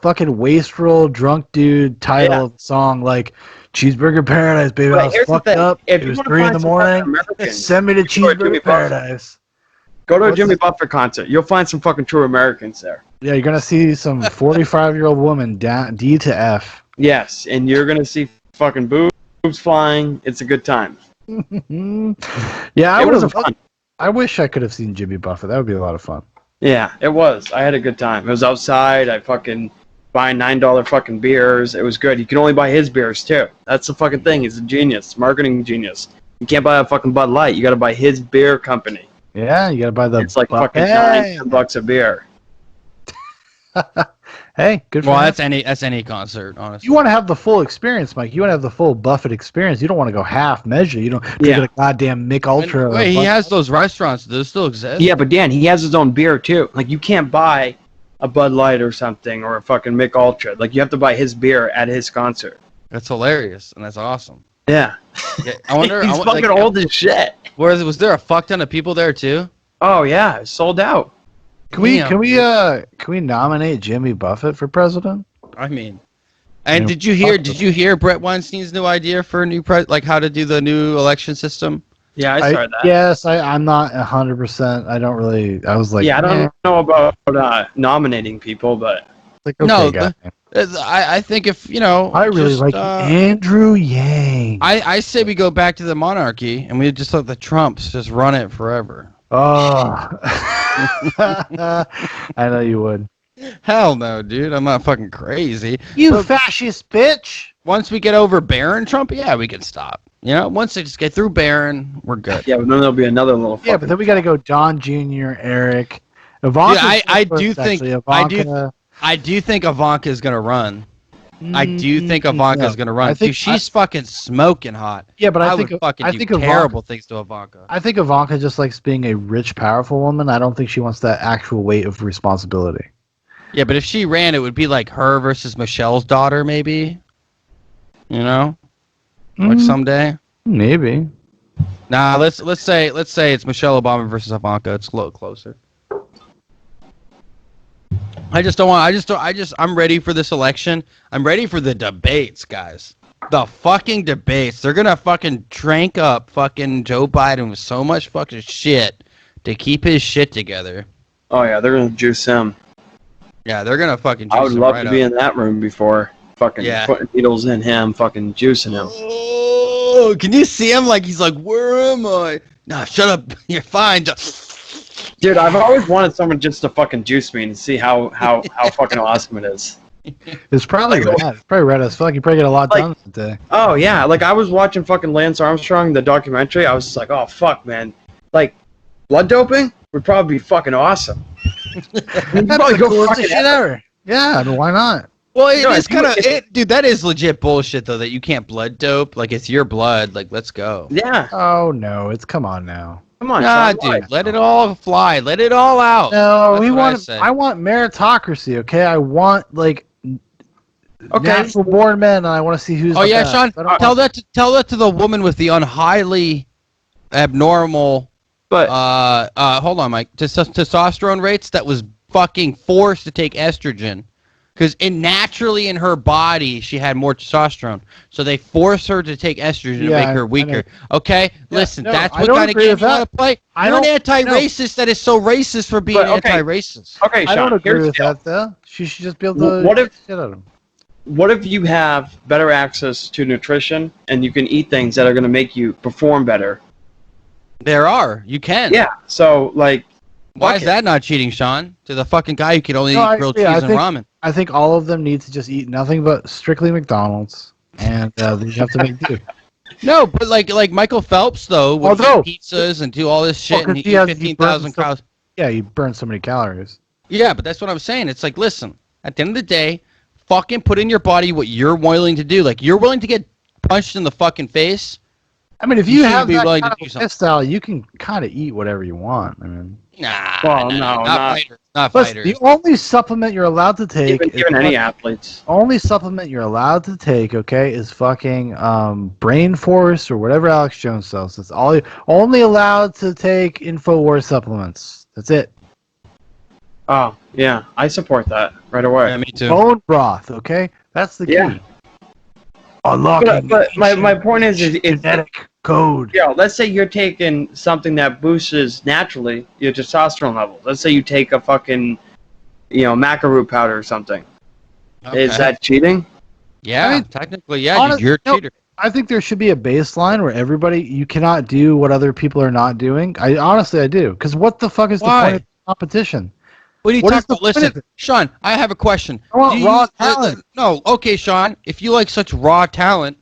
A: fucking wastrel drunk dude title of the song, like Cheeseburger Paradise, baby. I was fucked up. It was 3 a.m. Send me to Cheeseburger Paradise.
B: Go to a Jimmy Buffett concert. You'll find some fucking true Americans there.
A: Yeah, you're gonna see some 45-year-old woman down D to F.
B: Yes, and you're gonna see fucking boobs flying. It's a good time.
A: Yeah, it was fun. I wish I could have seen Jimmy Buffett. That would be a lot of fun.
B: Yeah, it was. I had a good time. It was outside. I fucking buy $9 fucking beers. It was good. You can only buy his beers too. That's the fucking thing. He's a genius, marketing genius. You can't buy a fucking Bud Light. You got to buy his beer company.
A: Yeah, you got to buy the.
B: It's like fucking $9-10 a beer.
A: Hey, good for
C: Well,
A: him.
C: that's any concert, honestly.
A: You want to have the full experience, Mike. You want to have the full Buffett experience. You don't want to go half measure. You don't drink a goddamn Mick Ultra.
C: Wait, he has those restaurants. Do those still exist?
B: Yeah, but Dan, he has his own beer too. Like you can't buy a Bud Light or something or a fucking Mick Ultra. Like you have to buy his beer at his concert.
C: That's hilarious and that's awesome.
B: Yeah.
C: I wonder.
B: He's fucking old as shit.
C: Was there a fuck ton of people there too?
B: Oh yeah, it's sold out.
A: Can we nominate Jimmy Buffett for president?
C: I mean, and did you hear Brett Weinstein's new idea for a new like how to do the new election system?
B: Yeah, I started that.
A: Yes, I'm not 100%. I don't really. I was like,
B: I don't know about nominating people, but
A: like, okay,
C: I think if
A: I really like Andrew Yang.
C: I say we go back to the monarchy and we just let the Trumps just run it forever.
A: Oh, I know you would.
C: Hell no, dude. I'm not fucking crazy.
A: You fascist bitch.
C: Once we get over Barron Trump, yeah, we can stop. Once they just get through Barron, we're good.
B: Yeah, but then there'll be another little.
A: Yeah, but then we got to go Don Jr., Eric, Ivanka.
C: Yeah, I do think Ivanka is gonna run. I do think Ivanka is gonna run. Dude, she's fucking smoking hot.
A: Yeah, but I
C: think terrible things to Ivanka.
A: I think Ivanka just likes being a rich, powerful woman. I don't think she wants that actual weight of responsibility.
C: Yeah, but if she ran, it would be like her versus Michelle's daughter, maybe. Like someday.
A: Maybe.
C: Nah, let's say it's Michelle Obama versus Ivanka. It's a little closer. I'm ready for this election. I'm ready for the debates, guys. The fucking debates. They're gonna fucking crank up fucking Joe Biden with so much fucking shit to keep his shit together.
B: Oh yeah, they're gonna juice him.
C: Yeah, they're gonna fucking juice him.
B: I would love to be in that room before fucking putting needles in him, fucking juicing him.
C: Oh, can you see him? Like he's like, where am I? Nah, shut up. You're fine.
B: Dude, I've always wanted someone just to fucking juice me and see how fucking awesome it is.
A: It's probably rad. It's probably rad as fuck. You probably get a lot done that day.
B: Oh yeah, like I was watching fucking Lance Armstrong, the documentary. I was just like, oh fuck, man. Like, blood doping would probably be fucking awesome.
A: That'd probably go fucking shit ever. Yeah, I mean, why not?
C: Well, it's kind of dude. That is legit bullshit though. That you can't blood dope. Like it's your blood. Like let's go.
B: Yeah.
A: Oh no, it's come on now.
B: Come on,
C: nah, dude. Let it all fly. Let it all out.
A: No, I want meritocracy. Okay, I want like natural born men, and I want to see who's.
C: Oh yeah, Sean. Tell that to the woman with the unhighly abnormal.
B: But
C: hold on, Mike. Testosterone rates that was fucking forced to take estrogen. Because naturally in her body, she had more testosterone. So they force her to take estrogen to make her weaker. Okay? Listen, that's what kind of game you want to play? You're an anti-racist that is so racist for being anti-racist.
B: Okay, Sean,
A: I don't agree with that, though. She should just be able to get at him.
B: What if you have better access to nutrition and you can eat things that are going to make you perform better?
C: There are. You can.
B: Yeah. So, like...
C: Why is that not cheating, Sean? To the fucking guy who can only eat grilled cheese and ramen.
A: I think all of them need to just eat nothing but strictly McDonald's, and they have to make do.
C: No, but like Michael Phelps though would eat pizzas and do all this shit, and he eat 15,000 calories.
A: Yeah, you burn so many calories.
C: Yeah, but that's what I'm saying. It's like, listen, at the end of the day, fucking put in your body what you're willing to do. Like, you're willing to get punched in the fucking face.
A: I mean, if you have that kind of lifestyle, you can kind of eat whatever you want. I mean,
C: not fighters.
A: The only supplement you're allowed to take,
B: even any athletes,
A: only supplement you're allowed to take, okay, is fucking Brain Force or whatever Alex Jones sells. That's all. Only allowed to take InfoWars supplements. That's it.
B: Oh yeah, I support that right away.
C: Yeah, me too.
A: Bone broth, okay, that's the key.
B: Yeah.
A: Unlocking.
B: But my point is
A: genetic code.
B: Yeah, let's say you're taking something that boosts naturally your testosterone levels. Let's say you take a fucking, maca root powder or something. Okay. Is that cheating?
C: Yeah, I mean, technically, yeah. You're a cheater.
A: I think there should be a baseline where you cannot do what other people are not doing. I do. Because what the fuck is the point of competition?
C: What are you talking about? Listen, Sean, I have a question.
A: I want raw talent.
C: No, okay, Sean. If you like such raw talent,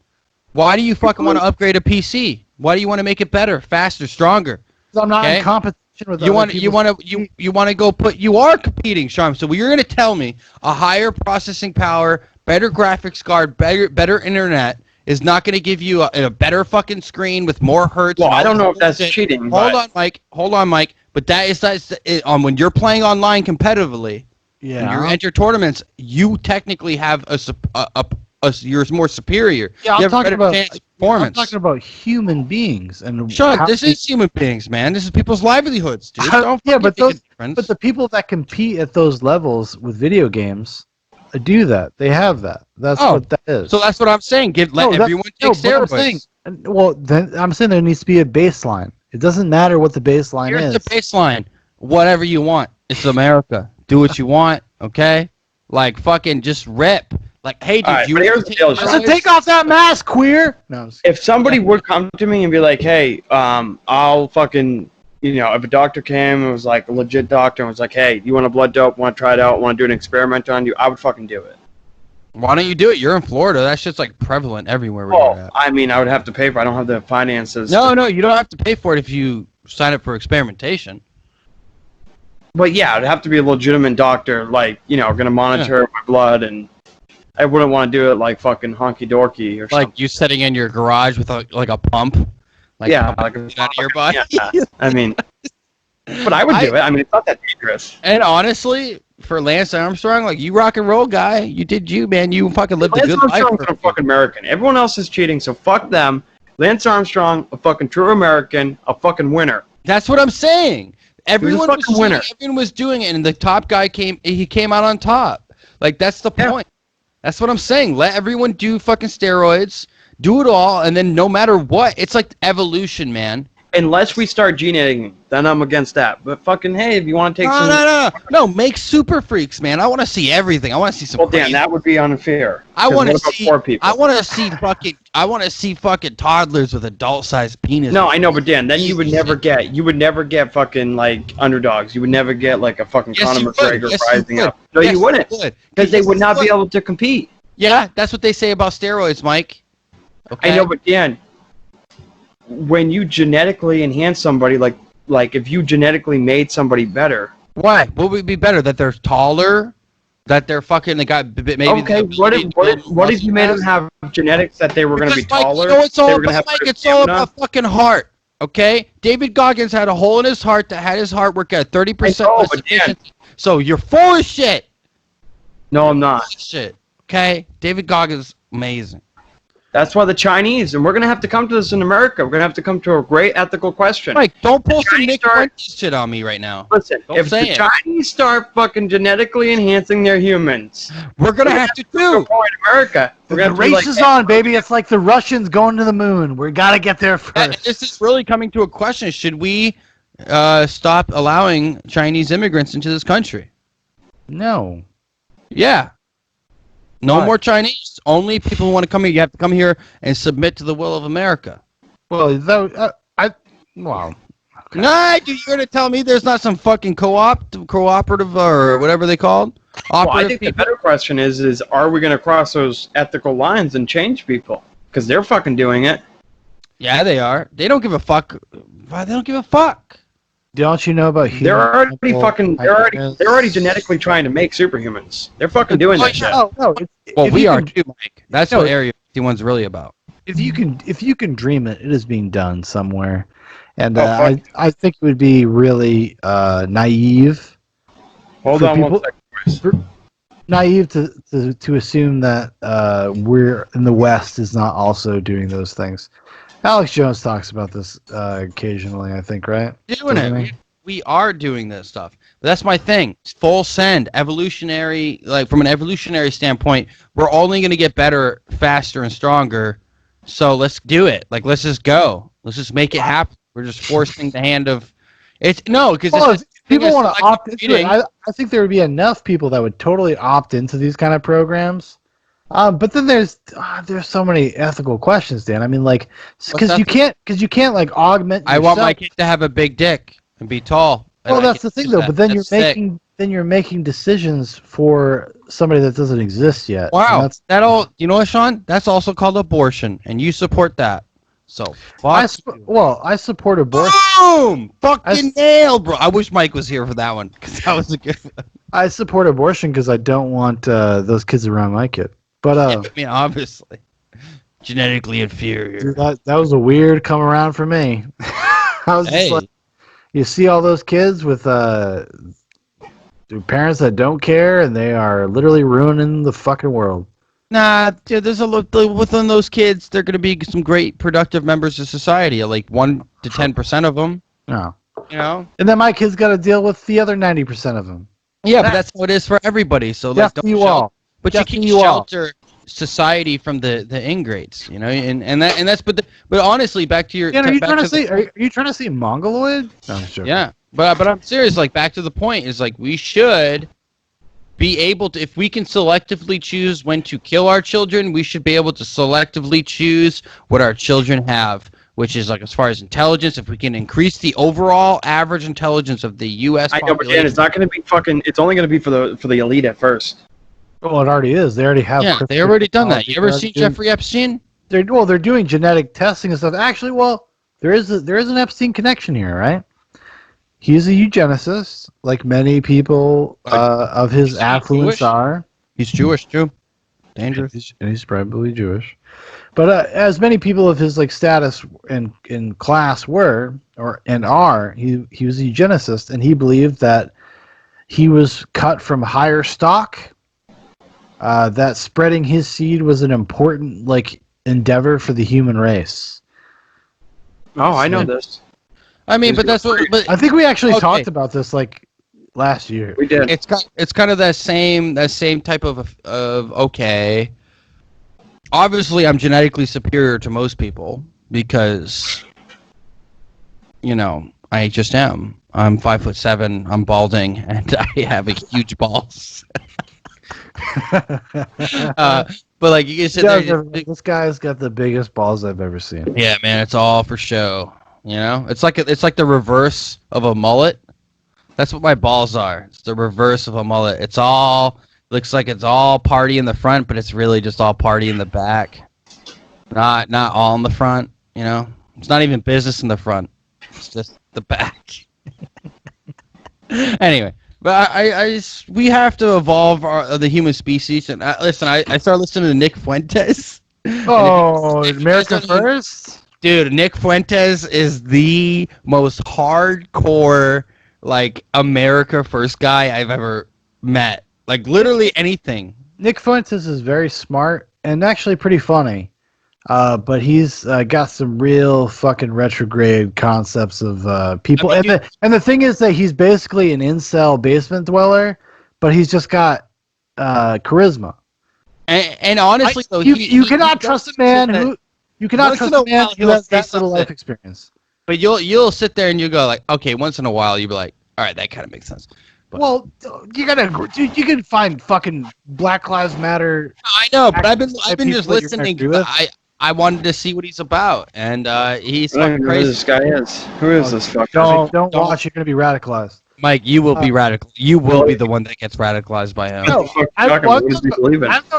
C: why do you fucking want to upgrade a PC? Why do you want to make it better, faster, stronger?
A: Because I'm not in competition with
C: you want to go put. You are competing, Sean. So you're going to tell me a higher processing power, better graphics card, better internet is not going to give you a better fucking screen with more hertz.
B: Well, I don't know if that's cheating.
C: Hold on, Mike. But that's when you're playing online competitively, when you enter tournaments, you technically have you're more superior.
A: Yeah,
C: I'm talking
A: about human beings and
C: Sean, this is human beings, man. This is people's livelihoods, dude.
A: But the people that compete at those levels with video games do that. They have that. That's what that is.
C: So that's what I'm saying. Let everyone take steroids.
A: Then I'm saying there needs to be a baseline. It doesn't matter what the baseline is.
C: Here's the baseline. Whatever you want. It's America. Do what you want, okay? Like, fucking just rip. Like, hey, dude,
A: take off that mask, queer. No.
B: If somebody would come to me and be like, hey, I'll fucking, if a doctor came and was like a legit doctor and was like, hey, you want a blood dope, want to try it out, want to do an experiment on you, I would fucking do it.
C: Why don't you do it? You're in Florida. That shit's like prevalent everywhere.
B: Well, I mean, I would have to pay for it. I don't have the finances.
C: No, you don't have to pay for it if you sign up for experimentation.
B: But yeah, it'd have to be a legitimate doctor, like, going to monitor my blood, and I wouldn't want to do it like fucking honky dorky or something.
C: Like you sitting in your garage with a pump.
B: Like out
C: of your body.
B: Yeah. I mean, but I would do it. I mean, it's not that dangerous.
C: And honestly, for Lance Armstrong, like, you rock and roll guy, you did you, man. You fucking lived a good life. Lance Armstrong's
B: a fucking American. Everyone else is cheating, so fuck them. Lance Armstrong, a fucking true American, a fucking winner.
C: That's what I'm saying. Everyone was doing it, and the top guy came out on top. Like, that's the point. That's what I'm saying. Let everyone do fucking steroids, do it all, and then no matter what, it's like evolution, man.
B: Unless we start gene editing, then I'm against that. But fucking, hey, if you want to take
C: No, make super freaks, man. I want to see everything. I want to see some.
B: Well, Dan, that would be unfair.
C: I want to see poor people. I want to see fucking toddlers with adult-sized penises.
B: No, I know, but Dan, then you would never get fucking like underdogs. You would never get like a fucking Conor McGregor rising up. No, you wouldn't, because they would not be able to compete.
C: Yeah, that's what they say about steroids, Mike. Okay?
B: I know, but Dan, when you genetically enhance somebody, like if you genetically made somebody better.
C: Why? What would be better? That they're taller? That they're fucking, they got maybe.
B: Okay, what if you made them have genetics that they were going to be taller?
C: You know, it's all about, Mike, it's all about fucking heart. Okay, David Goggins had a hole in his heart that had his heart work at 30% less efficiency. So you're full of shit.
B: No, I'm not.
C: Shit. Okay, David Goggins, amazing.
B: That's why the Chinese, and we're going to have to come to this in America. We're going to have to come to a great ethical question.
C: Mike, don't pull some Nick Fuentes shit on me right now.
B: Listen, if the Chinese start fucking genetically enhancing their humans,
C: we're going to have to do.
B: In America,
A: the race is on, baby. It's like the Russians going to the moon. We got to get there first.
C: This is really coming to a question. Should we stop allowing Chinese immigrants into this country?
A: No.
C: Yeah. No more Chinese. Only people who want to come here. You have to come here and submit to the will of America.
A: Well, though, wow.
C: Okay. Nah, dude, you're gonna tell me there's not some fucking cooperative or whatever they called?
B: Well, I think the better question is are we gonna cross those ethical lines and change people? Because they're fucking doing it.
C: Yeah, they are. They don't give a fuck. They don't give a fuck.
A: Don't you know about
B: they're already genetically trying to make superhumans. They're fucking doing that shit.
A: No.
C: Well, we are too, Mike. That's what Area 51's really about.
A: If you can dream it, it is being done somewhere, and I think it would be really naive.
B: Hold on one second.
A: Naive to assume that we're in the West is not also doing those things. Alex Jones talks about this occasionally, I think, right?
C: Doing it. We are doing this stuff. But that's my thing. It's full send. Evolutionary, like from an evolutionary standpoint, we're only going to get better, faster, and stronger. So let's do it. Like, let's just go. Let's just make it happen. We're just forcing the hand of... because
A: people want to opt into it. I think there would be enough people that would totally opt into these kind of programs. But then there's so many ethical questions, Dan. I mean, like, because you can't like augment.
C: I want my kid to have a big dick and be tall.
A: Well, that's the thing, though. But then you're making decisions for somebody that doesn't exist yet.
C: Wow, you know what, Sean? That's also called abortion, and you support that. So
A: I support abortion.
C: Boom! Fucking nailed, bro. I wish Mike was here for that one because that was a good.
A: I support abortion because I don't want those kids around my kid. But
C: I mean, obviously, genetically inferior.
A: Dude, that was a weird come around for me. I was just like, you see all those kids with parents that don't care, and they are literally ruining the fucking world.
C: Nah, dude, within those kids, they're going to be some great productive members of society. Like 1 to 10% of them.
A: No.
C: You know.
A: And then my kids got to deal with the other 90% of them.
C: Yeah, but that's how it is for everybody. So let's don't
A: all.
C: But you can shelter society from the ingrates, you know, and that's but honestly, back to your.
A: Yeah, are you trying to say Mongoloid? No, I'm joking.
C: Yeah, but I'm serious. Like, back to the point is, like, we should be able to, if we can selectively choose when to kill our children, we should be able to selectively choose what our children have, which is, like, as far as intelligence, if we can increase the overall average intelligence of the U.S.
B: I know, but Dan, it's not going to be fucking. It's only going to be for the elite at first.
A: Well, it already is. They already have.
C: Yeah, they already done that. You ever seen Jeffrey Epstein?
A: They're doing genetic testing and stuff. Actually, there is an Epstein connection here, right? He's a eugenicist, like many people of his affluence are.
C: He's Jewish too. Dangerous.
A: He's probably Jewish, but as many people of his like status and in class were are, he was a eugenicist, and he believed that he was cut from higher stock. That spreading his seed was an important like endeavor for the human race.
B: Oh, I know this.
C: I mean, but that's what. But,
A: I think we actually talked about this like last year.
B: We did.
C: It's kind of that same type of okay. Obviously, I'm genetically superior to most people because, you know, I just am. I'm 5'7". I'm balding, and I have a huge balls. But like you said,
A: this guy's got the biggest balls I've ever seen.
C: Yeah, man, it's all for show. You know, it's like the reverse of a mullet. That's what my balls are. It's the reverse of a mullet. Looks like it's all party in the front, but it's really just all party in the back. Not all in the front. You know, it's not even business in the front. It's just the back. Anyway. But we have to evolve the human species. And listen, I started listening to Nick Fuentes.
A: Oh, America First?
C: Dude, Nick Fuentes is the most hardcore, like, America First guy I've ever met. Like, literally anything.
A: Nick Fuentes is very smart and actually pretty funny. But he's got some real fucking retrograde concepts of people.
C: I mean,
A: And the thing is that he's basically an incel basement dweller, but he's just got charisma.
C: And honestly, though,
A: you cannot trust a man who has that little life experience.
C: But you'll sit there and you go like, okay, once in a while you'll be like, all right, that kind of makes sense. But,
A: well, you can find fucking Black Lives Matter.
C: I know, but I've been just listening. I wanted to see what he's about, and he's fucking crazy.
B: Who this guy is? Who is this fucker?
A: Don't watch. You're gonna be radicalized.
C: Mike, you will be radical. You will be the one that gets radicalized by him.
A: No, I've known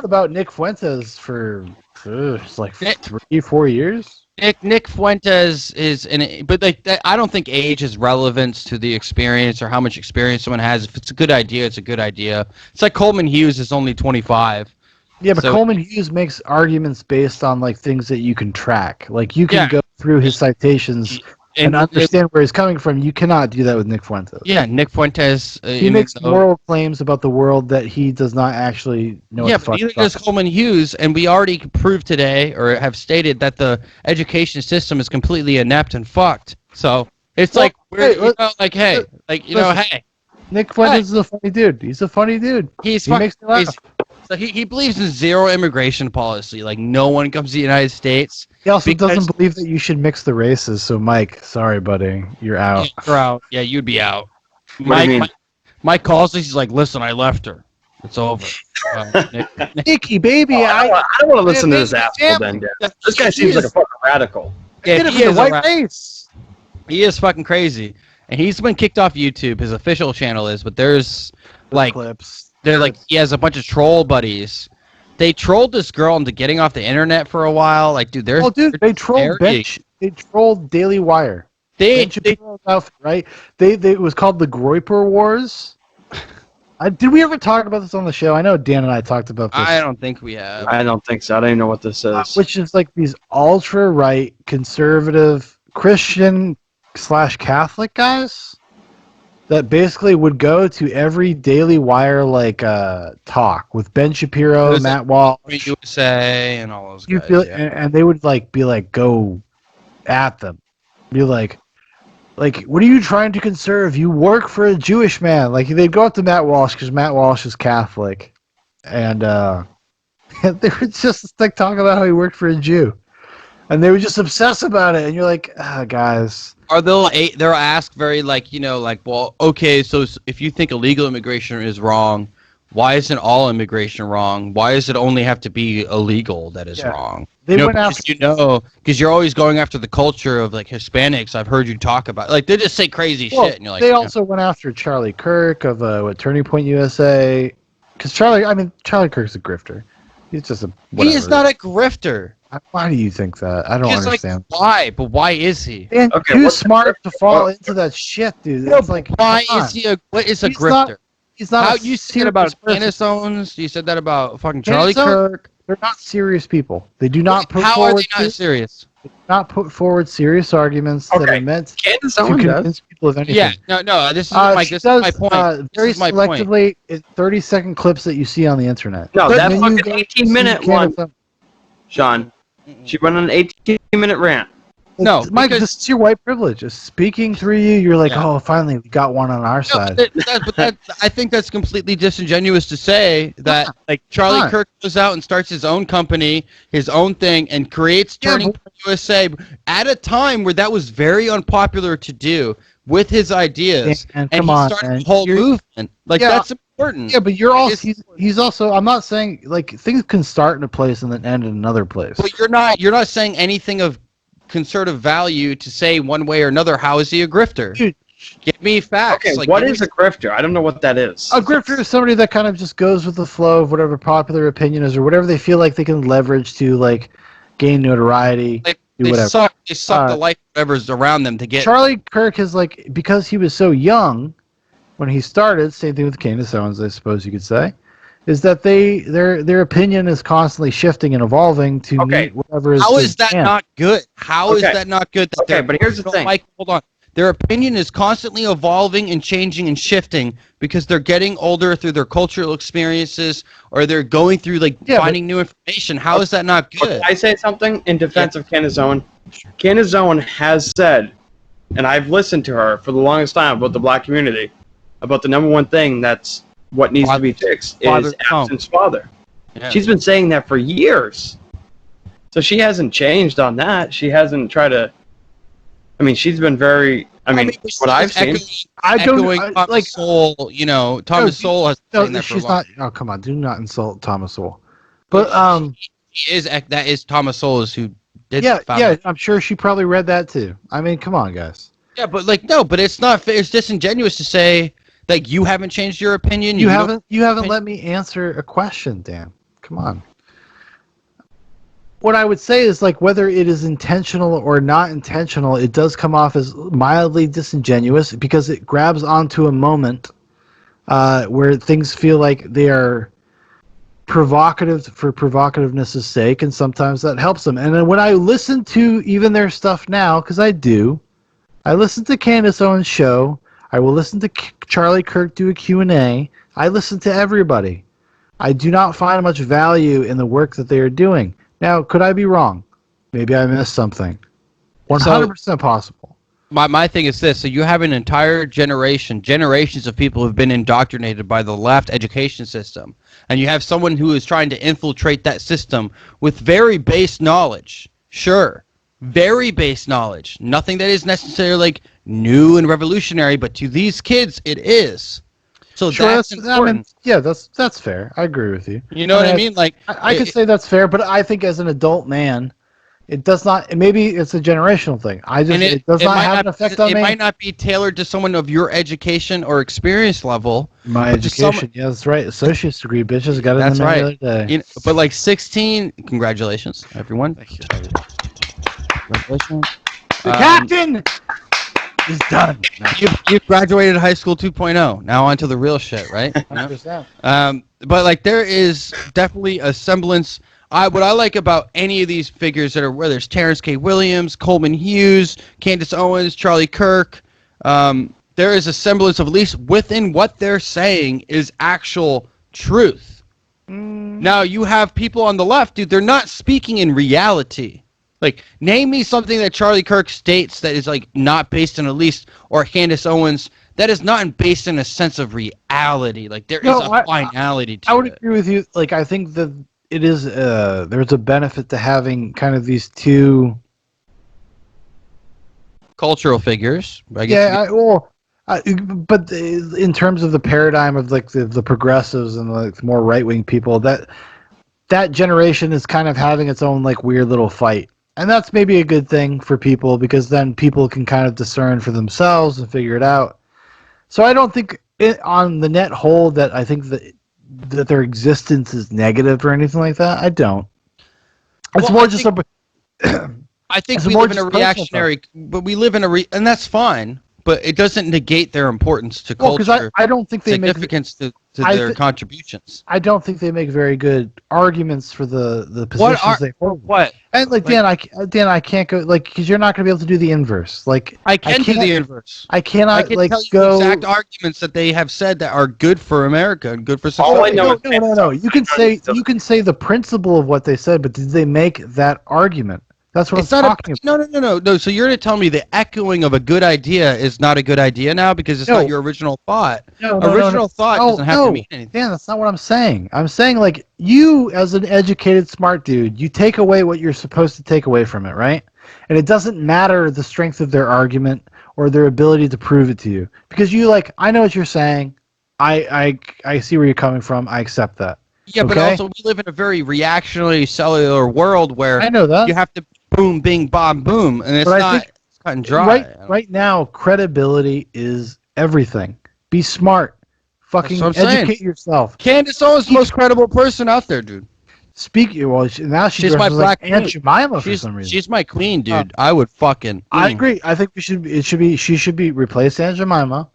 A: about Nick Fuentes for it's like 3-4 years.
C: Nick Fuentes is but like that, I don't think age is relevance to the experience or how much experience someone has. If it's a good idea, it's a good idea. It's like Coleman Hughes is only 25.
A: Yeah, but Coleman Hughes makes arguments based on like things that you can track. Like you can go through his citations and understand where he's coming from. You cannot do that with Nick Fuentes.
C: Yeah, Nick Fuentes.
A: He makes moral claims about the world that he does not actually know. Yeah,
C: but neither does Coleman Hughes, and we already proved today, or have stated, that the education system is completely inept and fucked. So it's hey.
A: Nick Fuentes is a funny dude. He's a funny dude. He makes me laugh.
C: So he believes in zero immigration policy. Like, no one comes to the United States.
A: He also doesn't believe that you should mix the races. So, Mike, sorry, buddy. You're out.
C: Yeah, you're out. Yeah, you'd be out. Mike calls us. He's like, listen, I left her. It's over.
A: Nicky, baby.
B: I don't want to listen to this asshole then. This guy seems like a fucking radical.
A: Yeah, he is a white face.
C: He is fucking crazy. And he's been kicked off YouTube. His official channel is, but there's like
A: clips.
C: They're like, he has a bunch of troll buddies. They trolled this girl into getting off the internet for a while. Like, dude,
A: they trolled They trolled Daily Wire. Right? It was called the Groiper Wars. Did we ever talk about this on the show? I know Dan and I talked about this.
C: I don't think we have.
B: I don't think so. I don't even know what this is.
A: Which is like these ultra-right, conservative, Christian/Catholic guys that basically would go to every Daily Wire talk with Ben Shapiro, Matt Walsh,
C: USA, and all those guys.
A: And they would be like, go at them, be like, what are you trying to conserve? You work for a Jewish man. Like, they'd go up to Matt Walsh because Matt Walsh is Catholic, and they would just talking about how he worked for a Jew, and they would just obsess about it. And you're like, guys.
C: Or they'll ask very well, okay, so if you think illegal immigration is wrong, why isn't all immigration wrong? Why does it only have to be illegal that is wrong? Because you're always going after the culture of Hispanics. I've heard you talk about they just say crazy shit, and you're like.
A: They also went after Charlie Kirk of Turning Point USA, because Charlie Kirk's a grifter. He's just a. Whatever.
C: He is not a grifter.
A: Why do you think that? I don't understand.
C: Why? But why is he?
A: Man, too smart to fall into that shit, dude.
C: No, why is he what is a grifter?
A: He's not.
C: How you said about Candace Owens? You said that about fucking Charlie Kirk.
A: They're not serious people. They do not put
C: How
A: forward.
C: How are they not serious?
A: They do not put forward serious arguments that are meant to convince people of anything.
C: Yeah, no. This is my point.
A: Very selectively, 30-second clips that you see on the internet.
B: No, that fucking 18-minute one, Sean. She went on an 18-minute rant.
A: No, Mike, this is your white privilege. Just speaking through you, you're like, oh, finally, we got one on our side.
C: But I think that's completely disingenuous to say that Charlie Kirk goes out and starts his own company, his own thing, and creates Turning Point USA at a time where that was very unpopular to do with his ideas, and he started a whole movement. That's important.
A: Yeah, but he's also. I'm not saying things can start in a place and then end in another place.
C: But you're not saying anything of conservative value to say one way or another. How is he a grifter?
A: Dude,
C: give me facts.
B: Okay, what is a grifter? I don't know what that is.
A: A grifter is somebody that kind of just goes with the flow of whatever popular opinion is, or whatever they feel like they can leverage to gain notoriety.
C: They suck the life of whatever's around them to get.
A: Charlie Kirk is because he was so young when he started. Same thing with Candace Owens, I suppose you could say. Is that their opinion is constantly shifting and evolving to meet whatever is.
C: How is that not good? How is that not good?
B: But here's the thing.
C: Hold on. Their opinion is constantly evolving and changing and shifting because they're getting older through their cultural experiences or they're going through finding new information. How is that not good?
B: Can I say something in defense of Candace Owens? Candace Owens has said, and I've listened to her for the longest time about the black community, about the number one thing that's what needs to be fixed is absence father. Yeah. She's been saying that for years. So she hasn't changed on that. She hasn't tried to. I mean, she's been very. What I've seen.
A: I don't
C: Thomas Sowell. Thomas Sowell has.
A: No, she's not. Oh, come on! Do not insult Thomas Sowell. But
C: that is Thomas Sowell who did.
A: Yeah, I'm sure she probably read that too. I mean, come on, guys.
C: Yeah, but but it's not. It's disingenuous to say you haven't changed your opinion.
A: You haven't let me answer a question, Dan. Come on. What I would say is whether it is intentional or not intentional, it does come off as mildly disingenuous because it grabs onto a moment where things feel like they are provocative for provocativeness' sake, and sometimes that helps them. And then when I listen to even their stuff now, because I listen to Candace Owens' show, I will listen to Charlie Kirk do a Q&A, I listen to everybody. I do not find much value in the work that they are doing. Now, could I be wrong? Maybe I missed something. 100% possible.
C: My thing is this. So you have an entire generations of people who have been indoctrinated by the left education system. And you have someone who is trying to infiltrate that system with very base knowledge. Sure. Very base knowledge. Nothing that is necessarily new and revolutionary, but to these kids, it is. So sure, that's important.
A: That's fair. I agree with you.
C: You know what I mean?
A: I could say that's fair, but I think as an adult man, it does not. Maybe it's a generational thing. It does not have an effect on me.
C: It might not be tailored to someone of your education or experience level.
A: My education, yeah, that's right. Associate's degree, bitches got it in the other day.
C: But 16, congratulations, everyone.
A: Thank you. Congratulations. The captain is done.
C: You've graduated high school 2.0. Now on to the real shit, right?
A: 100%.
C: But there is definitely a semblance. What I like about any of these figures that are where there's Terrence K. Williams, Coleman Hughes, Candace Owens, Charlie Kirk, there is a semblance of at least within what they're saying is actual truth. Now you have people on the left, dude, they're not speaking in reality. Name me something that Charlie Kirk states that is not based in at least, or Candace Owens, that is not based in a sense of reality. There is a finality to it.
A: I would agree with you. I think that it is, there's a benefit to having kind of these two
C: cultural figures.
A: But in terms of the paradigm of the progressives and the more right-wing people, that generation is kind of having its own weird little fight. And that's maybe a good thing for people because then people can kind of discern for themselves and figure it out. So I don't think on the net whole that I think that their existence is negative or anything like that. I don't. It's more just
C: I think we live in a reactionary, but we live in and that's fine. But it doesn't negate their importance to culture.
A: Because I don't think they
C: significance to their contributions.
A: I don't think they make very good arguments for the positions they hold.
C: What?
A: And Dan, I can't go because you're not going to be able to do the inverse.
C: I can do the inverse.
A: I cannot
C: tell you
A: go
C: exact arguments that they have said that are good for America and good for society.
B: All I know
A: no. You can say the principle of what they said, but did they make that argument? That's what I'm talking about.
C: No. So you're going to tell me the echoing of a good idea is not a good idea now because it's not your original thought. Original thought doesn't have to mean anything.
A: Yeah, that's not what I'm saying. I'm saying you as an educated, smart dude, you take away what you're supposed to take away from it, right? And it doesn't matter the strength of their argument or their ability to prove it to you because I know what you're saying. I see where you're coming from. I accept that.
C: Yeah, but also we live in a very reactionary cellular world where
A: I know that.
C: You have to boom, bing, bomb, boom, and it's cut and dry.
A: Right now, credibility is everything. Be smart. Fucking educate yourself.
C: Candace Owens is the most credible person out there, dude.
A: Now she's my black Aunt Jemima for some reason.
C: She's my queen, dude. I would fucking.
A: I agree. I think she should be replaced Aunt Jemima.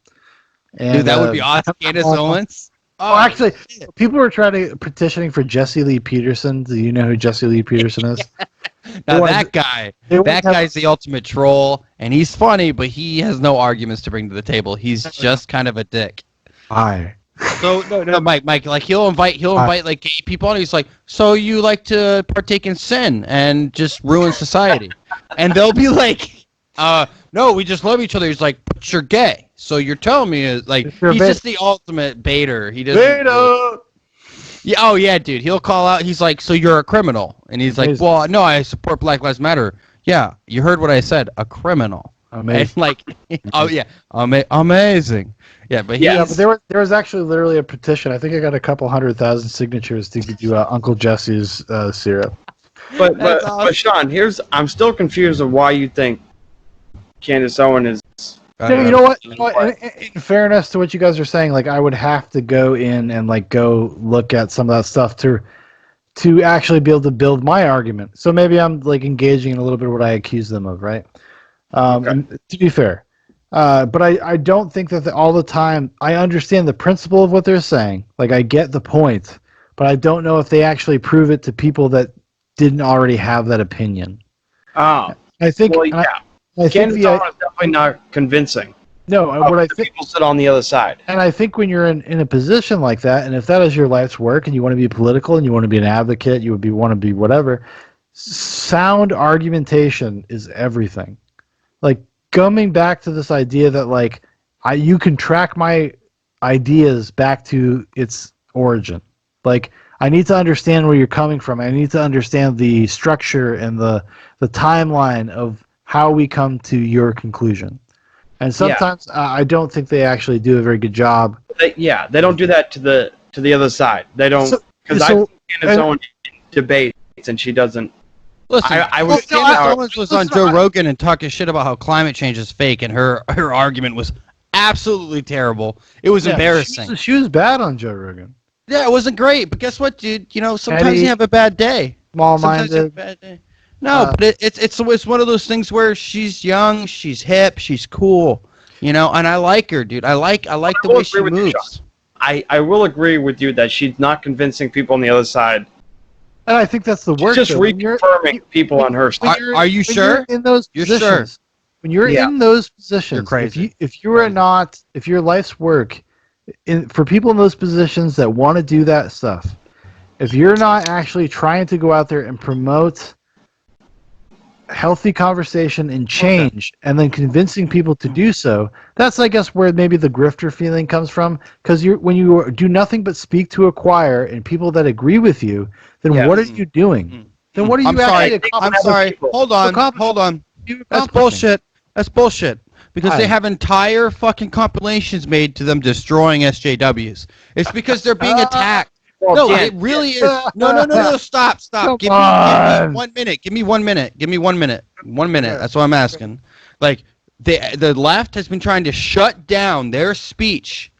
A: And,
C: dude, that would be awesome. Candace Owens.
A: Oh, actually, people were petitioning for Jesse Lee Peterson. Do you know who Jesse Lee Peterson is?
C: Now that guy's the ultimate troll, and he's funny, but he has no arguments to bring to the table. He's just kind of a dick. So no, Mike, like he'll invite like gay people, and he's like, so you like to partake in sin and just ruin society, and they'll be like, no, we just love each other. He's like, but you're gay, so you're telling me like he's just the ultimate baiter. He doesn't. Beta. Yeah, oh yeah, dude. He'll call out. He's like, so you're a criminal, and he's like, well, no, I support Black Lives Matter. Yeah, you heard what I said, a criminal. Amazing. And like, oh yeah, amazing. Yeah, but
A: but there was actually literally a petition. I think I got a couple 100,000 signatures to do Uncle Jesse's syrup.
B: But awesome. But Sean, I'm still confused of why you think Candace Owens is.
A: You know what? In fairness to what you guys are saying, like I would have to go in and like go look at some of that stuff to actually be able to build my argument. So maybe I'm like engaging in a little bit of what I accuse them of, right? And to be fair, but I don't think that all the time I understand the principle of what they're saying. Like I get the point, but I don't know if they actually prove it to people that didn't already have that opinion.
B: Oh,
A: I think.
B: Well, yeah. I think is definitely not convincing.
A: No, what I think
B: people sit on the other side.
A: And I think when you're in a position like that, and if that is your life's work, and you want to be political, and you want to be an advocate, want to be whatever, sound argumentation is everything. Like coming back to this idea that like you can track my ideas back to its origin. Like I need to understand where you're coming from. I need to understand the structure and the timeline of how we come to your conclusion. And sometimes I don't think they actually do a very good job.
B: They don't do that to the other side. They don't, because I've seen Candace Owens debates and she doesn't.
C: Listen, Candace Owens was on Joe Rogan and talking shit about how climate change is fake, and her argument was absolutely terrible. It was embarrassing.
A: She was bad on Joe Rogan.
C: Yeah, it wasn't great, but guess what, dude? You know, sometimes you have a bad day.
A: Small-minded.
C: No, but it's one of those things where she's young, she's hip, she's cool, you know, and I like her, dude. I like the way she moves.
B: I will agree with you that she's not convincing people on the other side.
A: And I think that's the work.
B: She's just reconfirming people on her side.
C: Are you sure?
A: In those positions, when you're in those positions, you're crazy. If your life's work, for people in those positions that want to do that stuff, if you're not actually trying to go out there and promote healthy conversation and change, and then convincing people to do so, that's I guess where maybe the grifter feeling comes from, because when you do nothing but speak to a choir and people that agree with you, then what are you doing? Then what are you
C: I'm sorry. Hold on. That's bullshit. Because they have entire fucking compilations made to them destroying SJWs. It's because they're being attacked. No, it really is. No, stop. Give me 1 minute. Give me 1 minute. 1 minute. That's what I'm asking. Like, the left has been trying to shut down their speech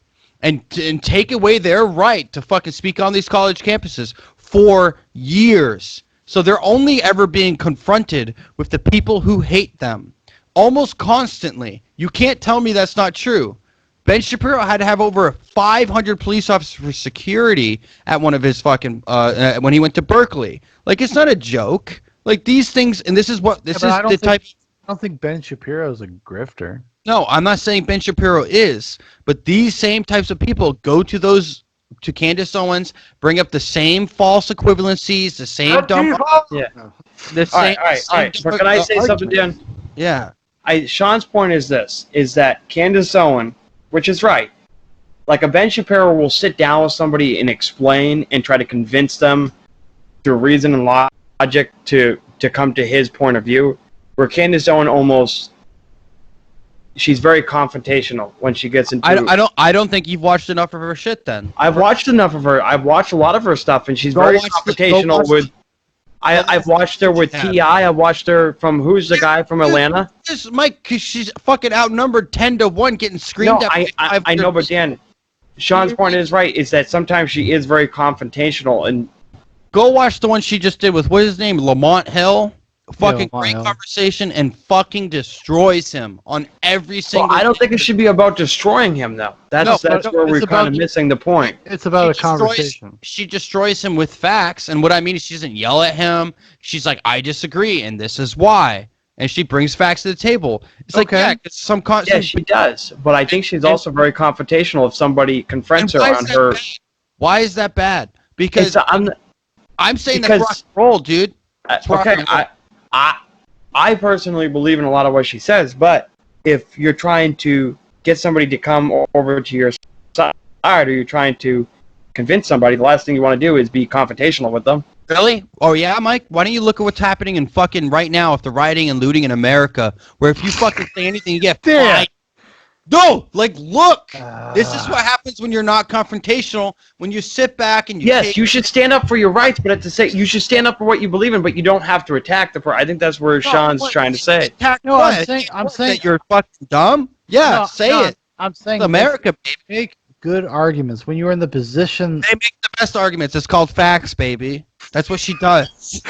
C: and take away their right to fucking speak on these college campuses for years. So they're only ever being confronted with the people who hate them. Almost constantly. You can't tell me that's not true. Ben Shapiro had to have over 500 police officers for security at one of his fucking when he went to Berkeley. Like, it's not a joke. Like, these things, and this is the type.
A: I don't think Ben Shapiro is a grifter.
C: No, I'm not saying Ben Shapiro is, but these same types of people go to Candace Owens, bring up the same false equivalencies, the same dumb.
B: Yeah. All right. But can I say something, Dan?
C: Yeah.
B: Sean's point is that Candace Owens, which is right, like a Ben Shapiro will sit down with somebody and explain and try to convince them through reason and logic to come to his point of view, where Candace Owens she's very confrontational when she gets into.
C: I don't think you've watched enough of her shit. Then
B: I've watched enough of her. I've watched a lot of her stuff, and she's very confrontational with. I've watched her with T.I. I've watched her from who's the guy from Atlanta?
C: This Mike, because she's fucking outnumbered 10-1, getting screamed at.
B: I know, but Dan, Sean's point is right. Is that sometimes she is very confrontational, and
C: go watch the one she just did with what is his name, Lamont Hill. fucking great conversation and fucking destroys him on every single.
B: Well, I don't think it should be about destroying him though. That's where we're kind of missing the point.
A: It's about a conversation.
C: She destroys him with facts, and what I mean is she doesn't yell at him. She's like, I disagree, and this is why. And she brings facts to the table. It's like, yeah,
B: she does. But I think she's also very confrontational if somebody confronts her on her.
C: Why is that bad? Because I'm saying that's rock and roll, dude.
B: Okay, I personally believe in a lot of what she says, but if you're trying to get somebody to come over to your side, or you're trying to convince somebody, the last thing you want to do is be confrontational with them.
C: Really? Oh yeah, Mike? Why don't you look at what's happening in fucking right now with the rioting and looting in America, where if you fucking say anything, you get fined. No! Like, look! This is what happens when you're not confrontational, when you sit back and you
B: you should stand up for your rights, but you should stand up for what you believe in, but you don't have to attack the person. I think that's where Sean's trying to say.
A: No, I'm saying
C: that you're fucking dumb? Yeah, say it.
A: I'm saying
C: it's America, baby.
A: Make good arguments. When you're in the position...
C: They make the best arguments. It's called facts, baby. That's what she does.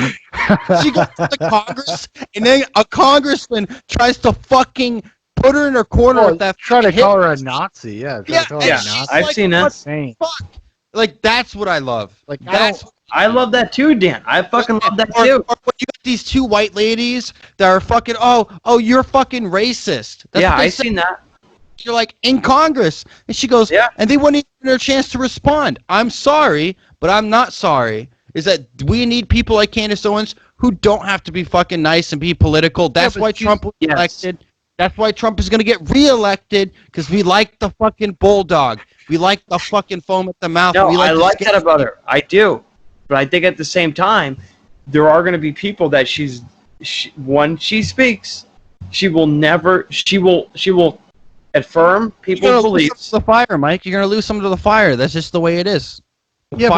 C: She goes to the Congress, and then a congressman tries to fucking put her in her corner with that.
A: Try to call her a Nazi, yeah.
B: I've seen that.
C: Fuck. Like, that's what I love.
A: Like,
B: I love that too, Dan. I fucking love that too.
C: Or when you got these two white ladies that are fucking, oh, you're fucking racist. That's
B: I've seen that.
C: You're like, in Congress. And she goes, and they wouldn't even give her a chance to respond. I'm sorry, but I'm not sorry. Is that we need people like Candace Owens who don't have to be fucking nice and be political. That's why Trump was elected. That's why Trump is going to get reelected, because we like the fucking bulldog. We like the fucking foam at the mouth.
B: No, I like that about her. I do. But I think at the same time, there are going to be people that when she speaks, she will affirm people's beliefs.
C: The fire, Mike. You're going to lose some to the fire. That's just the way it is.
A: Yeah,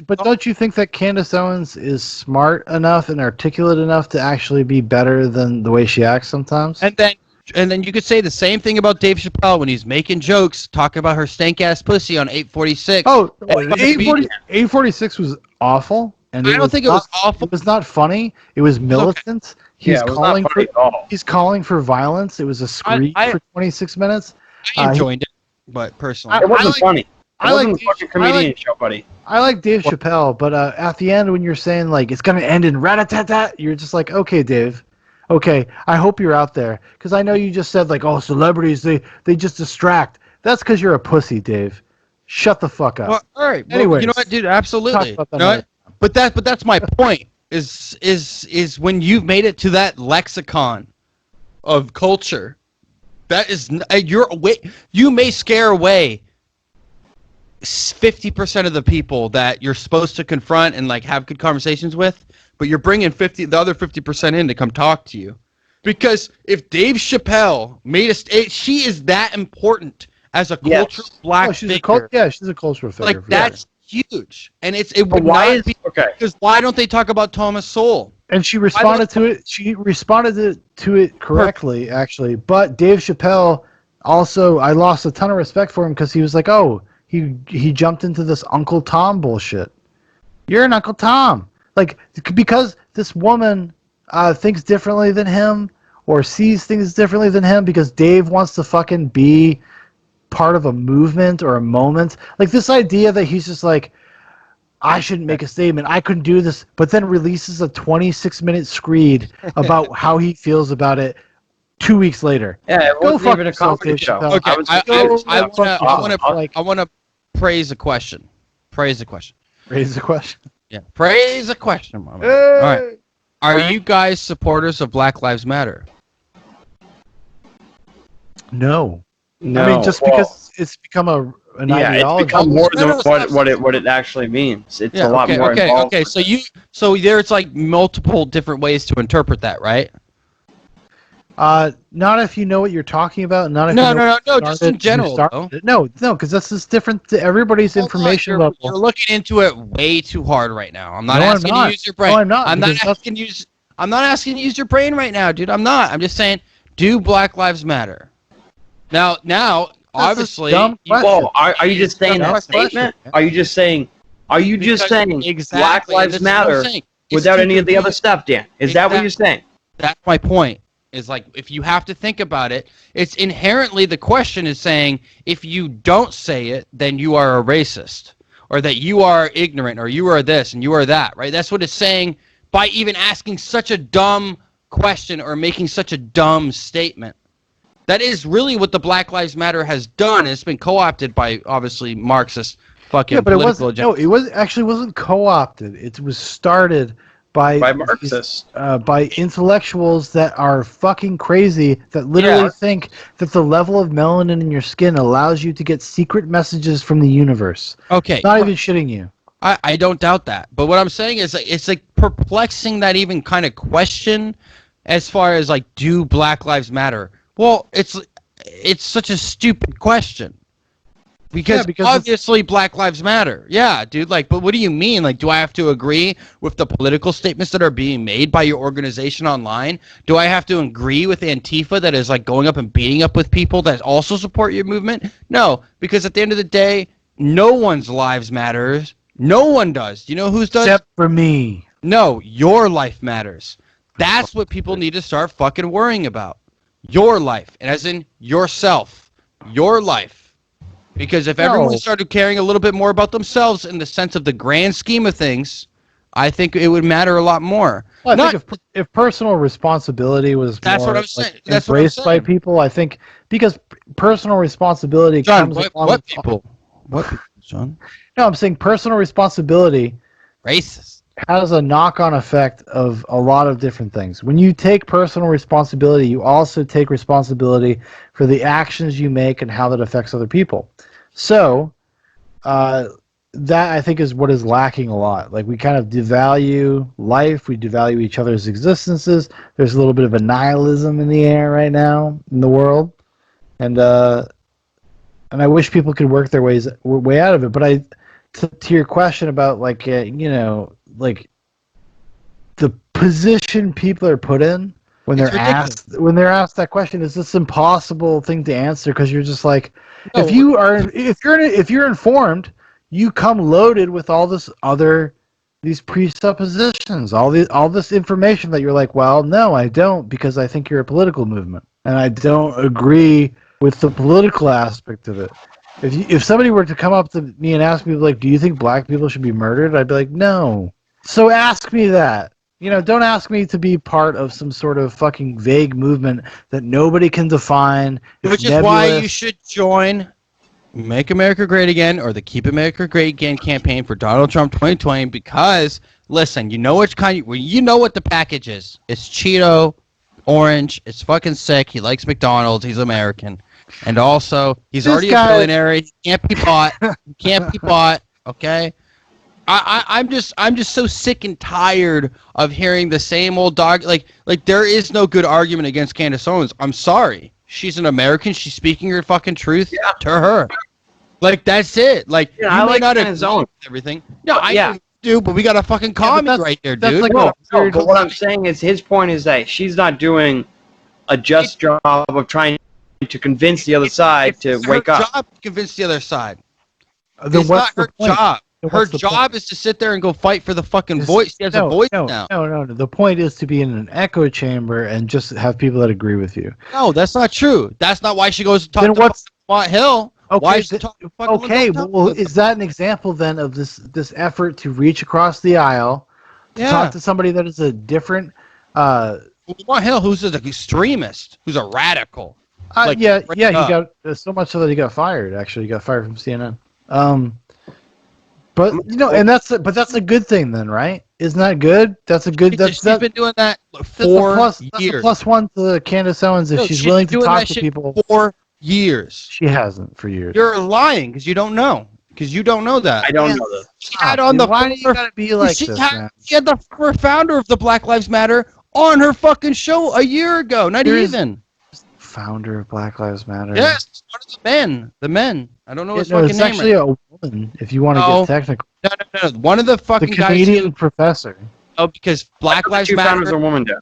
A: but don't you think that Candace Owens is smart enough and articulate enough to actually be better than the way she acts sometimes?
C: And then you could say the same thing about Dave Chappelle when he's making jokes, talking about her stank ass pussy on 846.
A: Oh, 846 was awful, and
C: I don't think it was awful.
A: It was not funny. It was militant.
B: It was not funny at all.
A: He's calling for violence. It was a screed for 26 minutes.
C: I enjoyed it, but personally,
B: it wasn't funny. I like the fucking comedian show, buddy.
A: I like Dave Chappelle, but at the end when you're saying like it's gonna end in rat-a-tat-tat, you're just like, okay, Dave, okay. I hope you're out there, because I know you just said like, oh, celebrities they just distract. That's because you're a pussy, Dave. Shut the fuck up.
C: Well, all right.
A: Anyway,
C: well, you know what, dude? Absolutely. But that's my point. Is when you've made it to that lexicon of culture, that is you may scare away 50% of the people that you're supposed to confront and like have good conversations with, but you're bringing the other 50% in to come talk to you. Because if Dave Chappelle made she is that important as a cultural black figure.
A: She's a cultural figure.
C: Like that's huge, and it would not be okay. Because why don't they talk about Thomas Sowell?
A: And she responded to it. She responded to it correctly, actually. But Dave Chappelle also, I lost a ton of respect for him because he was like, oh. He jumped into this Uncle Tom bullshit. You're an Uncle Tom. Like, because this woman thinks differently than him or sees things differently than him because Dave wants to fucking be part of a movement or a moment. Like, this idea that he's just like, I shouldn't make a statement. I couldn't do this. But then releases a 26-minute screed about how he feels about it 2 weeks later.
B: Yeah, it wasn't even a comedy show.
C: Okay, I want to praise a question. Praise a question. Yeah, praise a question, Mama. Hey! All right. Are you guys supporters of Black Lives Matter?
A: No. I mean, just because it's become an ideology.
B: It's become more than what it actually means. It's a lot more involved.
C: Okay, so there's like multiple different ways to interpret that, right?
A: Not if you know what you're talking about. Not if
C: no, just in general.
A: No, because this is different to everybody's information level.
C: You're looking into it way too hard right now. I'm not asking you to use your brain.
A: No, I'm not.
C: I'm not asking you to use your brain right now, dude. I'm not. I'm just saying, do Black Lives Matter? Now, obviously.
B: Well, are you just saying that statement? Are you just saying Black Lives Matter without any of the other stuff, Dan? Is that what you're saying?
C: That's my point. Is like, if you have to think about it, it's inherently, the question is saying, if you don't say it, then you are a racist, or that you are ignorant, or you are this and you are that, right? That's what it's saying by even asking such a dumb question or making such a dumb statement. That is really what the Black Lives Matter has done. It's been co-opted by, obviously, Marxist fucking political agenda.
A: No, it wasn't co-opted. It was started by
B: Marxists,
A: by intellectuals that are fucking crazy, that literally think that the level of melanin in your skin allows you to get secret messages from the universe.
C: Okay.
A: Not even shitting you.
C: I don't doubt that. But what I'm saying is, it's like perplexing, that even kind of question, as far as like, do Black Lives Matter? Well, it's such a stupid question. Because obviously Black Lives Matter. Yeah, dude, like, but what do you mean? Like, do I have to agree with the political statements that are being made by your organization online? Do I have to agree with Antifa that is like going up and beating up with people that also support your movement? No, because at the end of the day, no one's lives matters. No one does. Do you know whose does?
A: Except for me.
C: No, your life matters. That's what people need to start fucking worrying about. Your life, and as in yourself. Your life. Because if everyone started caring a little bit more about themselves in the sense of the grand scheme of things, I think it would matter a lot more.
A: Well, I think if personal responsibility was embraced by people, I think, because personal responsibility comes along
C: what people? What people, John?
A: No, I'm saying personal responsibility
C: racist
A: has a knock-on effect of a lot of different things. When you take personal responsibility, you also take responsibility for the actions you make and how that affects other people. So, that I think is what is lacking a lot. Like, we kind of devalue life, we devalue each other's existences. There's a little bit of a nihilism in the air right now in the world, and I wish people could work their way out of it. But to your question about like like the position people are put in when they're asked that question, is this impossible thing to answer, because you're just like, if you're informed, you come loaded with all these presuppositions, all this information that you're like, well, no, I don't, because I think you're a political movement and I don't agree with the political aspect of it. If somebody were to come up to me and ask me, like, do you think black people should be murdered? I'd be like, no. So ask me that. Don't ask me to be part of some sort of fucking vague movement that nobody can define.
C: Which is why you should join Make America Great Again or the Keep America Great Again campaign for Donald Trump 2020, because, listen, you know what the package is. It's Cheeto, orange, it's fucking sick, he likes McDonald's, he's American. And also, he's already a billionaire. He can't be bought. Okay. I'm just so sick and tired of hearing the same old dog. Like there is no good argument against Candace Owens. I'm sorry. She's an American. She's speaking her fucking truth to her. Like, that's it. Like, you may not agree with everything. No, I do, but we got a fucking commie right there, dude.
B: Like but what I'm saying is, his point is that she's not doing a just job of trying to convince the other side to wake up.
C: Her job to convince the other side. It's not her job. Her job is to sit there and go fight for the fucking voice. She has a voice now.
A: No. The point is to be in an echo chamber and just have people that agree with you.
C: No, that's not true. That's not why she goes to talk to Mont Hill.
A: Okay, well, is that an example then of this effort to reach across the aisle to talk to somebody that is a different...
C: Mont Hill, who's an extremist, who's a radical.
A: He got so much so that he got fired. Actually, he got fired from CNN. But that's a good thing then, right? Isn't that good? That's a good. She's
C: been doing that for 4 years.
A: That's a plus one to Candace Owens if she's willing to talk to people.
C: 4 years.
A: She hasn't for years.
C: You're lying because you don't know. Because you don't know that.
B: I don't know that.
C: She had on the.
A: Why do you gotta be like this, man?
C: She had the founder of the Black Lives Matter on her fucking show a year ago. Not even.
A: Founder of Black Lives Matter.
C: Yes, one of the men. I don't know his fucking name.
A: It's actually a woman, if you want to get technical.
C: No. One of the fucking
A: guys. The Canadian professor.
C: Oh, because Black Lives Matter.
B: Founders are women, though.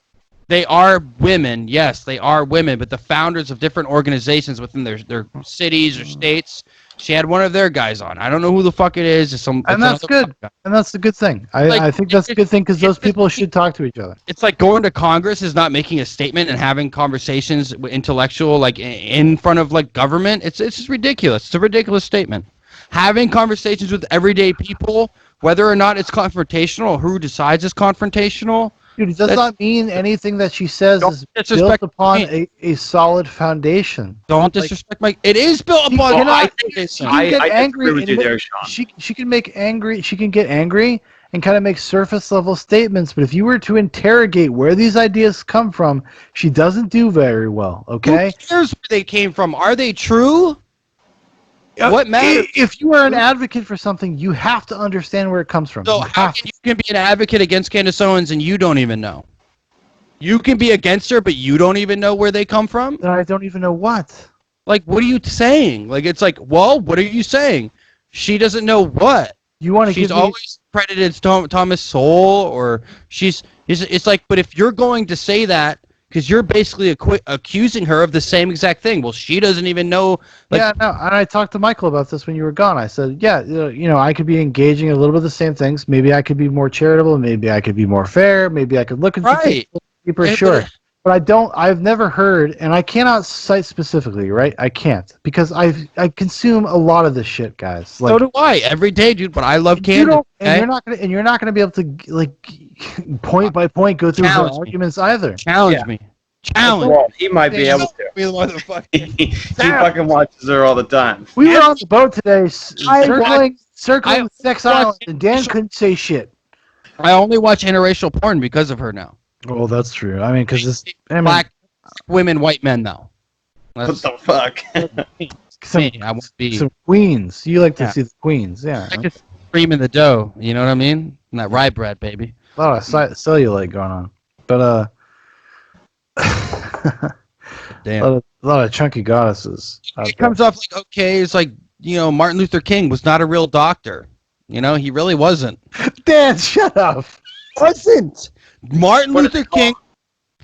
C: They are women. Yes, they are women. But the founders of different organizations within their cities or states, She had one of their guys on. I don't know who the fuck it is.
A: And that's good. And that's a good thing. I think that's a good thing because those people should talk to each other.
C: It's like going to Congress is not making a statement and having conversations with intellectual, like in front of like government. It's just ridiculous. It's a ridiculous statement. Having conversations with everyday people, whether or not it's confrontational or who decides it's confrontational.
A: Dude, it does not mean anything that she says is built upon a solid foundation.
C: Don't disrespect my. It is built upon.
A: She can get angry. She can make angry. She can get angry and kind of make surface level statements. But if you were to interrogate where these ideas come from, she doesn't do very well. Okay.
C: Who cares where they came from? Are they true? What matters?
A: If you are an advocate for something, you have to understand where it comes from.
C: So how can you be an advocate against Candace Owens and you don't even know? You can be against her, but you don't even know where they come from?
A: I don't even know what.
C: Like, what are you saying? Like, it's like, well, what are you saying? She doesn't know what.
A: You want to?
C: She's always credited Thomas Sowell, or it's like, but if you're going to say that, because you're basically accusing her of the same exact thing. Well, she doesn't even know. Like,
A: yeah, no. And I talked to Michael about this when you were gone. I said, yeah, I could be engaging a little bit of the same things. Maybe I could be more charitable. Maybe I could be more fair. Maybe I could look into things deeper. Sure. But I've never heard, and I cannot cite specifically, right? I can't, because I consume a lot of this shit, guys. Like,
C: so do I every day, dude. But I love Candace.
A: And you're not gonna be able to like point by point go through her arguments either.
C: Challenge me. Challenge.
B: Well, he might be able to. He fucking watches her all the time.
A: We were on the boat today, circling Sex Island, and Dan couldn't say shit.
C: I only watch interracial porn because of her now.
A: Oh, that's true. I mean, because it's
C: black women, white men, though.
B: What the fuck?
A: Some queens. You like to see the queens, yeah.
C: I just scream in the dough. You know what I mean? And that rye bread, baby.
A: A lot of cellulite going on, but
C: damn,
A: a lot of chunky goddesses.
C: It comes off like okay. It's like Martin Luther King was not a real doctor. He really wasn't.
A: Dan, shut up.
C: Wasn't. Martin Luther King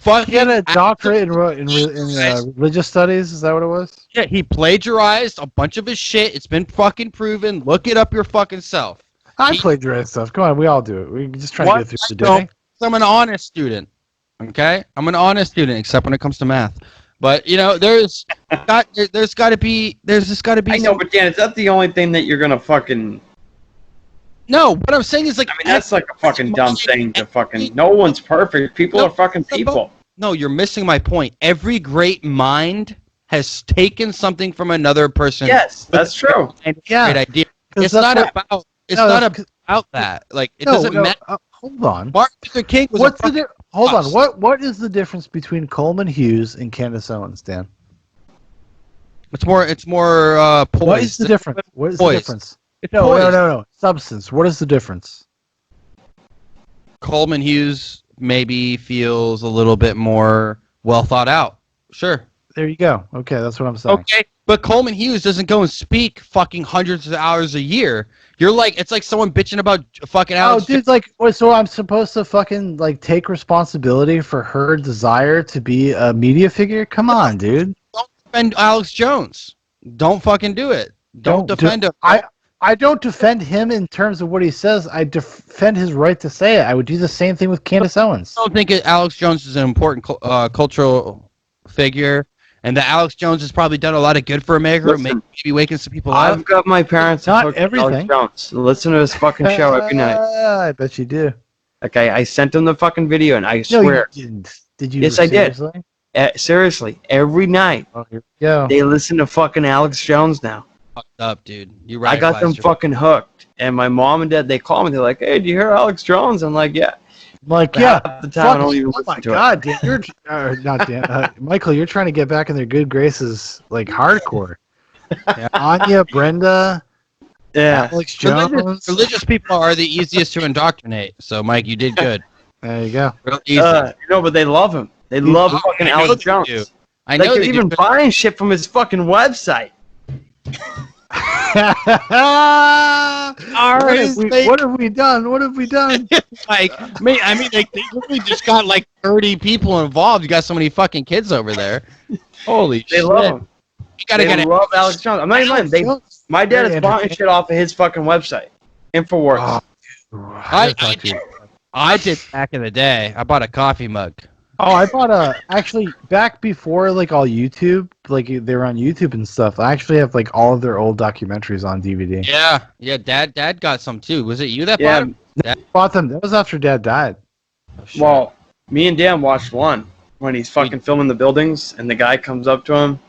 A: he had a doctorate in religious studies. Is that what it was?
C: Yeah, he plagiarized a bunch of his shit. It's been fucking proven. Look it up your fucking self.
A: I plagiarize stuff. Come on, we all do it. We just try to get through the day.
C: I'm an honest student. Okay, I'm an honest student, except when it comes to math. But there's just got to be.
B: I know, but Dan, is that the only thing that you're gonna fucking?
C: No, what I'm saying is like.
B: I mean, that's like a fucking dumb thing to fucking. No one's perfect. People are fucking people.
C: No, you're missing my point. Every great mind has taken something from another person.
B: Yes, that's true.
C: Great idea. It's not about. It's not about that. Like it doesn't matter.
A: Hold on.
C: Martin Luther King was.
A: Hold on. What is the difference between Coleman Hughes and Candace Owens, Dan?
C: It's more poised.
A: What is the difference? What is the difference? No. Substance. What is the difference?
C: Coleman Hughes maybe feels a little bit more well thought out. Sure.
A: There you go. Okay, that's what I'm saying.
C: Okay, but Coleman Hughes doesn't go and speak fucking hundreds of hours a year. You're like, it's like someone bitching about fucking Alex.
A: Oh, dude, so I'm supposed to fucking take responsibility for her desire to be a media figure? Come on, dude.
C: Don't defend Alex Jones. Don't fucking do it. Don't defend him.
A: I don't defend him in terms of what he says. I defend his right to say it. I would do the same thing with Candace Owens.
C: I don't think Alex Jones is an important cultural figure, and that Alex Jones has probably done a lot of good for America, maybe waking some people up.
B: I've got my parents
A: not everything.
B: Alex Jones. Listen to his fucking show every night.
A: I bet you do.
B: Okay, I sent him the fucking video, and I swear.
A: You didn't. Did you?
B: Yes, seriously? I did. Seriously, every night.
A: Oh, here we go.
B: They listen to fucking Alex Jones now.
C: Fucked up, dude. You're right.
B: I got them fucking hooked. And my mom and dad, they call me. They're like, "Hey, do you hear Alex Jones?" I'm like, "Yeah."
A: I'm like, yeah.
B: Half the time I don't even
A: oh my god, Dan, you're not Dan. Michael, you're trying to get back in their good graces, like hardcore. Yeah, Anya, Brenda, Alex Jones.
C: Religious people are the easiest to indoctrinate. So, Mike, you did good.
A: There you go.
C: Real easy.
B: But they love him. They love fucking Alex Jones.
C: I know
B: they're even buying shit from his fucking website.
A: What have we done?
C: Like, I mean, they really just got like 30 people involved. You got so many fucking kids over there. Holy shit.
B: They love him.
C: You gotta
B: love Alex Jones. I'm not even lying. My dad is buying shit off of his fucking website. Infowars.
C: I did back in the day. I bought a coffee mug.
A: Oh, I bought actually back before like all YouTube, like they were on YouTube and stuff. I actually have like all of their old documentaries on DVD.
C: Yeah. Dad got some too. Was it you that bought them?
A: Dad bought them. That was after Dad died.
C: Oh,
B: well, me and Dan watched one when he's fucking filming the buildings, and the guy comes up to him.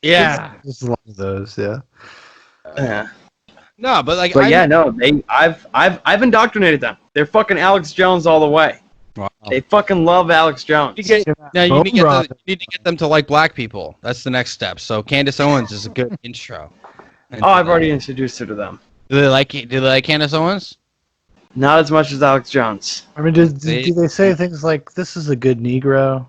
C: Yeah,
A: just love those. Yeah.
B: Yeah.
C: No, but like,
B: I've indoctrinated them. They're fucking Alex Jones all the way.
C: Wow.
B: They fucking love Alex Jones.
C: You need to get them to like black people. That's the next step. So Candace Owens is a good intro.
B: I've already introduced her to them.
C: Do they like Candace Owens?
B: Not as much as Alex Jones.
A: I mean, do they say things like, "This is a good Negro"?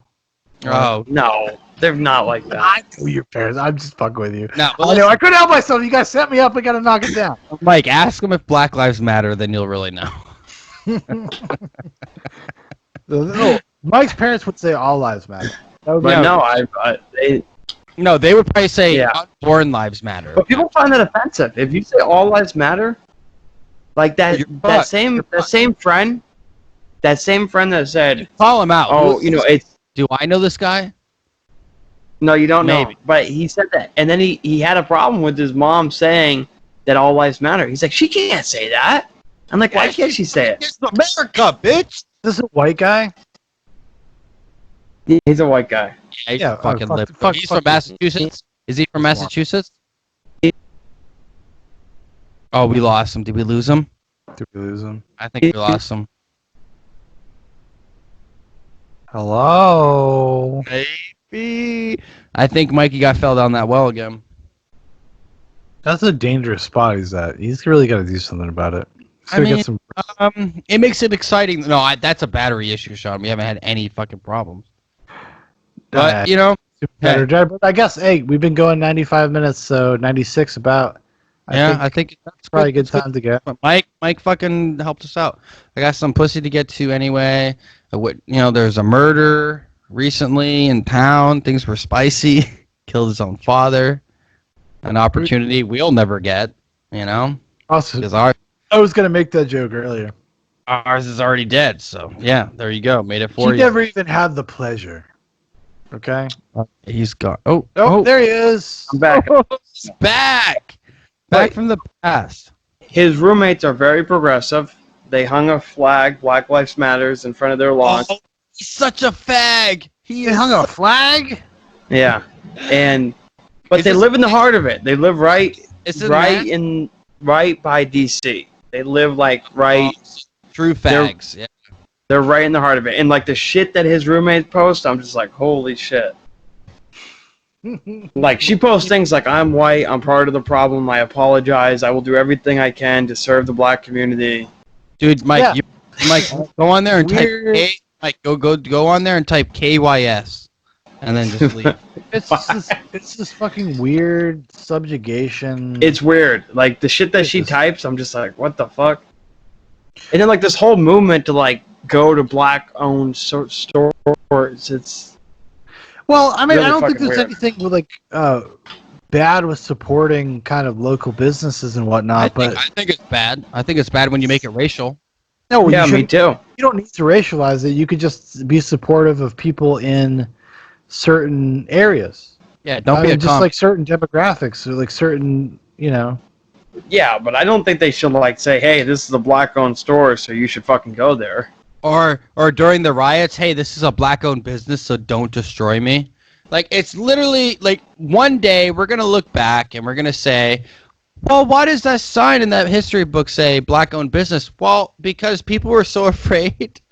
C: Oh
B: no, they're not like that.
A: I know your parents. I'm just fucking with you.
C: No,
A: I know. I couldn't help myself. You guys set me up. I gotta knock it down.
C: Mike, ask them if Black Lives Matter, then you'll really know.
A: Mike's parents would say all lives matter.
B: But no,
C: they would probably say unborn lives matter.
B: But people find that offensive. If you say all lives matter, like that same friend that said,
C: call him out.
B: Oh, it's.
C: Do I know this guy?
B: No, you don't know. But he said that, and then he had a problem with his mom saying that all lives matter. He's like, she can't say that. I'm like, why can't she say it?
C: It's America, bitch.
A: Is this a white guy?
B: He's a white guy.
C: Yeah, he's from Massachusetts. Is he from Massachusetts? Oh, we lost him. Did we lose him?
A: Did we lose him?
C: I think we lost him.
A: Hello?
C: Maybe. I think Mikey fell down that well again.
A: That's a dangerous spot he's at. He's really got to do something about it.
C: It makes it exciting. No, that's a battery issue, Sean. We haven't had any fucking problems. But,
A: better, but I guess, hey, we've been going 95 minutes, so 96 about.
C: I think
A: that's probably a good time to get.
C: Mike fucking helped us out. I got some pussy to get to anyway. There's a murder recently in town. Things were spicy. Killed his own father. An opportunity we'll never get,
A: Awesome.
C: Because
A: I was going to make that joke earlier.
C: Ours is already dead, so yeah, there you go. Made it for you.
A: He never even had the pleasure. Okay?
C: He's gone.
A: Oh, there he is.
B: I'm back.
C: He's back. Back from the past.
B: His roommates are very progressive. They hung a flag, Black Lives Matters, in front of their lawn.
C: Oh, he's such a fag.
A: He hung a flag?
B: Yeah. But they live in the heart of it. They live right by DC. They live
C: true fags.
B: They're right in the heart of it. And like the shit that his roommates post, I'm just like, holy shit. Like she posts things like, I'm white, I'm part of the problem, I apologize, I will do everything I can to serve the black community.
C: Dude, Mike, go on there and type K. Mike, go on there and type KYS, and then just leave.
A: It's this fucking weird subjugation.
B: It's weird. Like the shit that she types, I'm just like, what the fuck? And then like this whole movement to like go to black-owned stores. It's
A: well, I mean,
B: really
A: I don't think there's
B: weird.
A: anything with like bad with supporting kind of local businesses and whatnot.
C: I think it's bad. I think it's bad when you make it racial.
A: No,
B: yeah, me too.
A: You don't need to racialize it. You could just be supportive of people in certain areas.
C: Yeah, don't be
A: just like certain demographics or like certain,
B: Yeah, but I don't think they should like say, "Hey, this is a black-owned store, so you should fucking go there."
C: Or during the riots, "Hey, this is a black-owned business, so don't destroy me." Like it's literally like one day we're gonna look back and we're gonna say, "Well, why does that sign in that history book say black-owned business?" Well, because people were so afraid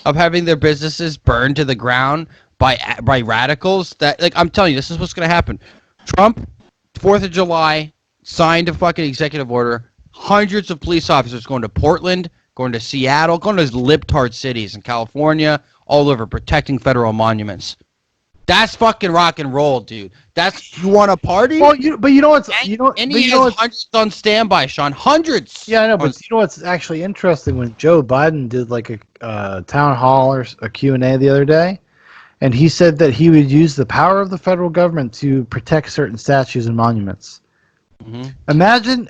C: of having their businesses burned to the ground by radicals that, like, I'm telling you, this is what's gonna happen. Trump, 4th of July, signed a fucking executive order. Hundreds of police officers going to Portland, going to Seattle, going to those libtard cities in California, all over, protecting federal monuments. That's fucking rock and roll, dude. You want a party?
A: Well, but you know what's
C: hundreds on standby, Sean. Hundreds.
A: Yeah, I know, but you know what's actually interesting? When Joe Biden did like a town hall or a Q&A the other day, and he said that he would use the power of the federal government to protect certain statues and monuments.
C: Mm-hmm.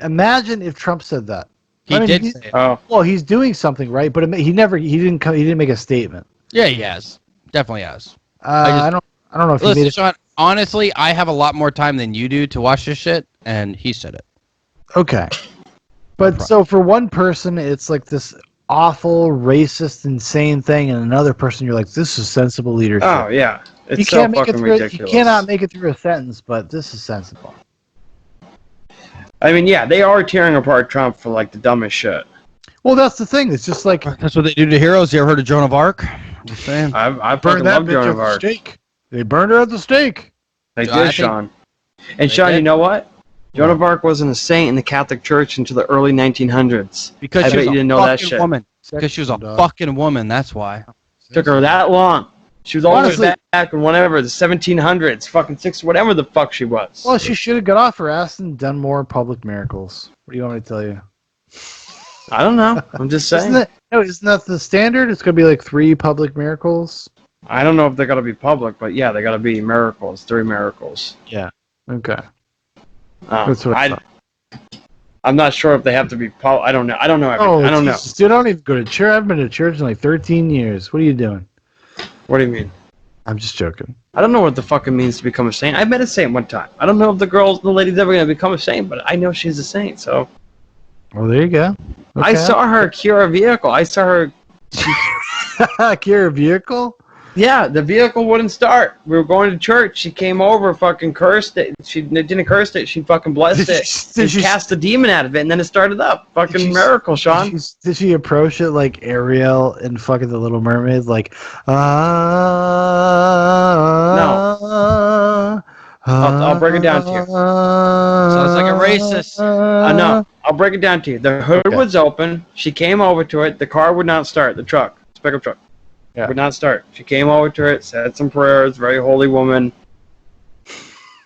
A: Imagine if Trump said that.
C: He did say it.
B: Oh,
A: Well, he's doing something right, but he didn't make a statement.
C: Yeah, he has. Definitely has.
A: I don't know if he
C: Listen,
A: made it.
C: Sean, honestly, I have a lot more time than you do to watch this shit, and he said it.
A: Okay. But so for one person, it's like this awful, racist, insane thing, and another person, you're like, this is sensible leadership.
B: oh yeah. It's
A: You
B: so
A: can't make it
B: fucking
A: through.
B: ridiculous.
A: You cannot make it through a sentence, but this is sensible.
B: I mean, yeah, they are tearing apart Trump for like the dumbest shit.
A: Well, that's the thing. It's just like
C: That's what they do to heroes. You ever heard of Joan of Arc? Just saying.
B: I fucking love Joan of Arc.
A: stake. They burned her at the stake.
B: They
C: I
B: did,
C: think-
B: Sean. And Sean, you know what? Joan of Arc wasn't a saint in the Catholic Church until the early 1900s.
C: Because
B: I
C: she
B: bet
C: was
B: you
C: a
B: didn't know that
C: fucking
B: shit.
C: woman. Because she was a fucking woman. That's why.
B: Took her that long. She was all the
A: Honestly-
B: way back in whatever, the 1700s, fucking six, whatever the fuck she was.
A: Well, she should have got off her ass and done more public miracles. What do you want me to tell you?
B: I don't know. I'm just saying.
A: Isn't that the standard? It's gonna be like 3 public miracles.
B: I don't know if they're gonna be public, but yeah, they gotta be miracles. 3 miracles.
A: Yeah. Okay. That's what I thought.
B: I'm not sure if they have to be public. I don't know. I don't know everything. I don't know.
A: Dude, I don't even go to church. I haven't been to church in like 13 years. What are you doing?
B: What do you mean?
A: I'm just joking.
B: I don't know what the fuck it means to become a saint. I met a saint one time. I don't know if the lady's ever gonna become a saint, but I know she's a saint. So
A: Well, there you go.
B: I saw her cure a vehicle. I saw her.
A: Cure a vehicle?
B: Yeah, the vehicle wouldn't start. We were going to church. She came over, fucking cursed it. She didn't curse it. She fucking blessed it. She cast the demon out of it, and then it started up. Fucking miracle, Sean.
A: Did she approach it like Ariel and fucking the Little Mermaid? Like,
B: No. I'll break it down to you.
C: Sounds like a racist.
B: No, I'll break it down to you. The hood was open. She came over to it. The car would not start. The truck, pickup truck, would not start. She came over to it, said some prayers. Very holy woman.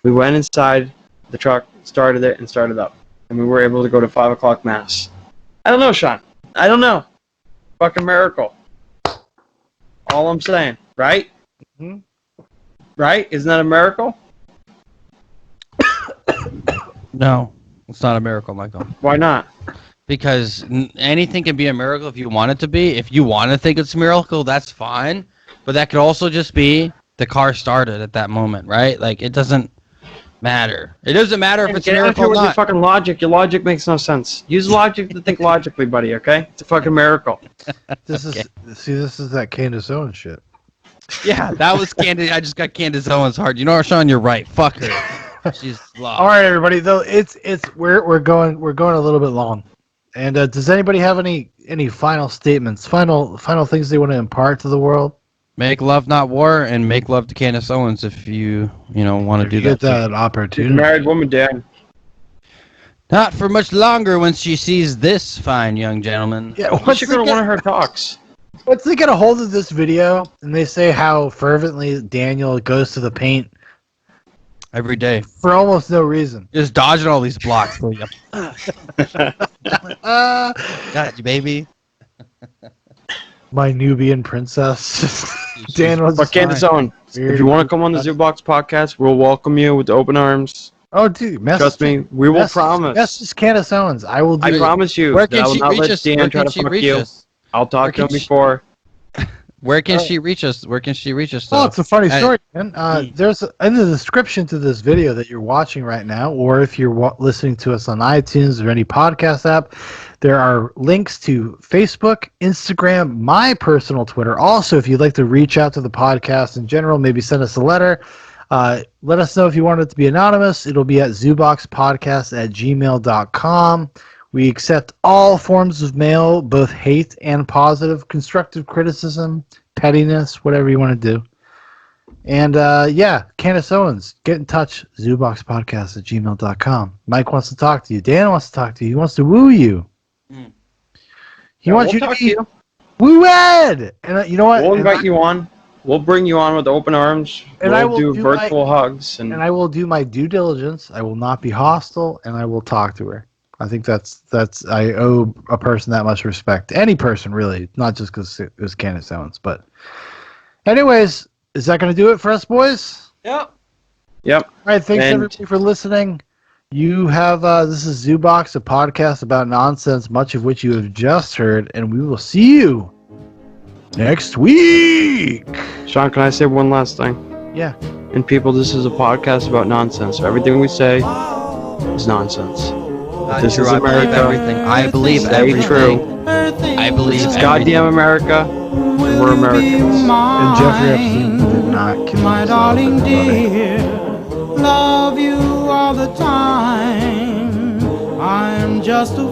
B: We went inside the truck, started it, and started up, and we were able to go to 5 o'clock mass. I don't know, Sean. I don't know. Fucking miracle. All I'm saying, right?
A: Mm-hmm.
B: Right? Isn't that a miracle?
C: No, it's not a miracle, Michael.
B: Why not?
C: Because anything can be a miracle if you want it to be. If you want to think it's a miracle, that's fine. But that could also just be the car started at that moment, right? Like, it doesn't matter. It doesn't matter if it's a
B: Get out of
C: miracle
B: here
C: or
B: with your
C: not.
B: fucking logic. Your logic makes no sense. Use logic to think logically, buddy, okay? It's a fucking miracle.
A: This is that Candace Owens shit.
C: Yeah, that was Candace. I just got Candace Owens hard. You know what, Sean? You're right. Fuck her. She's lost.
A: All right, everybody. Though we're going a little bit long. And does anybody have any final statements, final things they want to impart to the world?
C: Make love, not war, and make love to Candace Owens if you want to do
A: Get
C: that.
A: that opportunity.
B: Married woman, Dan.
C: Not for much longer when she sees this fine young gentleman.
A: Yeah,
B: You should go to one of her talks.
A: once they get a hold of this video and they say how fervently Daniel goes to the paint
C: Every day.
A: for almost no reason.
C: Just dodging all these blocks. For you. Got you, baby.
A: My Nubian princess. Daniel's
B: But Candace Owens, if you want to come on the Zoobox podcast, we'll welcome you with open arms.
A: Oh, dude,
B: Trust me, we will promise.
A: That's just Candace Owens. I will do.
B: I promise you
C: Where
B: that I
C: can
B: will
C: she
B: not
C: reach
B: let
C: us?
B: Dan
C: Where
B: try
C: can
B: to
C: she
B: fuck
C: reach
B: you.
C: us?
B: I'll talk to him
C: can she-
B: before.
C: Where can she reach us? Where can she reach us?
A: Oh,
C: Though?
A: it's a funny story, man. There's in the description to this video that you're watching right now, or if you're listening to us on iTunes or any podcast app, there are links to Facebook, Instagram, my personal Twitter. Also, if you'd like to reach out to the podcast in general, maybe send us a letter. Let us know if you want it to be anonymous. It'll be at zooboxpodcast@gmail.com. We accept all forms of mail, both hate and positive, constructive criticism, pettiness, whatever you want to do. And Candace Owens, get in touch, zooboxpodcast@gmail.com. Mike wants to talk to you. Dan wants to talk to you. He wants to woo you. He wants you to be woo-ed! And you know what?
B: We'll invite you on. We'll bring you on with open arms.
A: And
B: We'll do virtual hugs.
A: And I will do my due diligence. I will not be hostile, and I will talk to her. I think that's I owe a person that much respect. Any person, really, not just because it was Candace Owens. But anyways, is that going to do it for us, boys?
B: Yep.
A: All right, thanks
B: And-
A: everybody for listening. You have, this is Zoobox, a podcast about nonsense, much of which you have just heard, and we will see you next week.
B: Sean, can I say one last thing?
A: Yeah.
B: And people, this is a podcast about nonsense. So everything we say is nonsense. This is America.
C: I believe everything.
B: True.
C: I believe
B: This is goddamn America. And we're Americans.
A: And Jeffrey Epstein did not kill
D: My
A: himself,
D: darling
A: everybody.
D: dear, love you all the time. I'm just a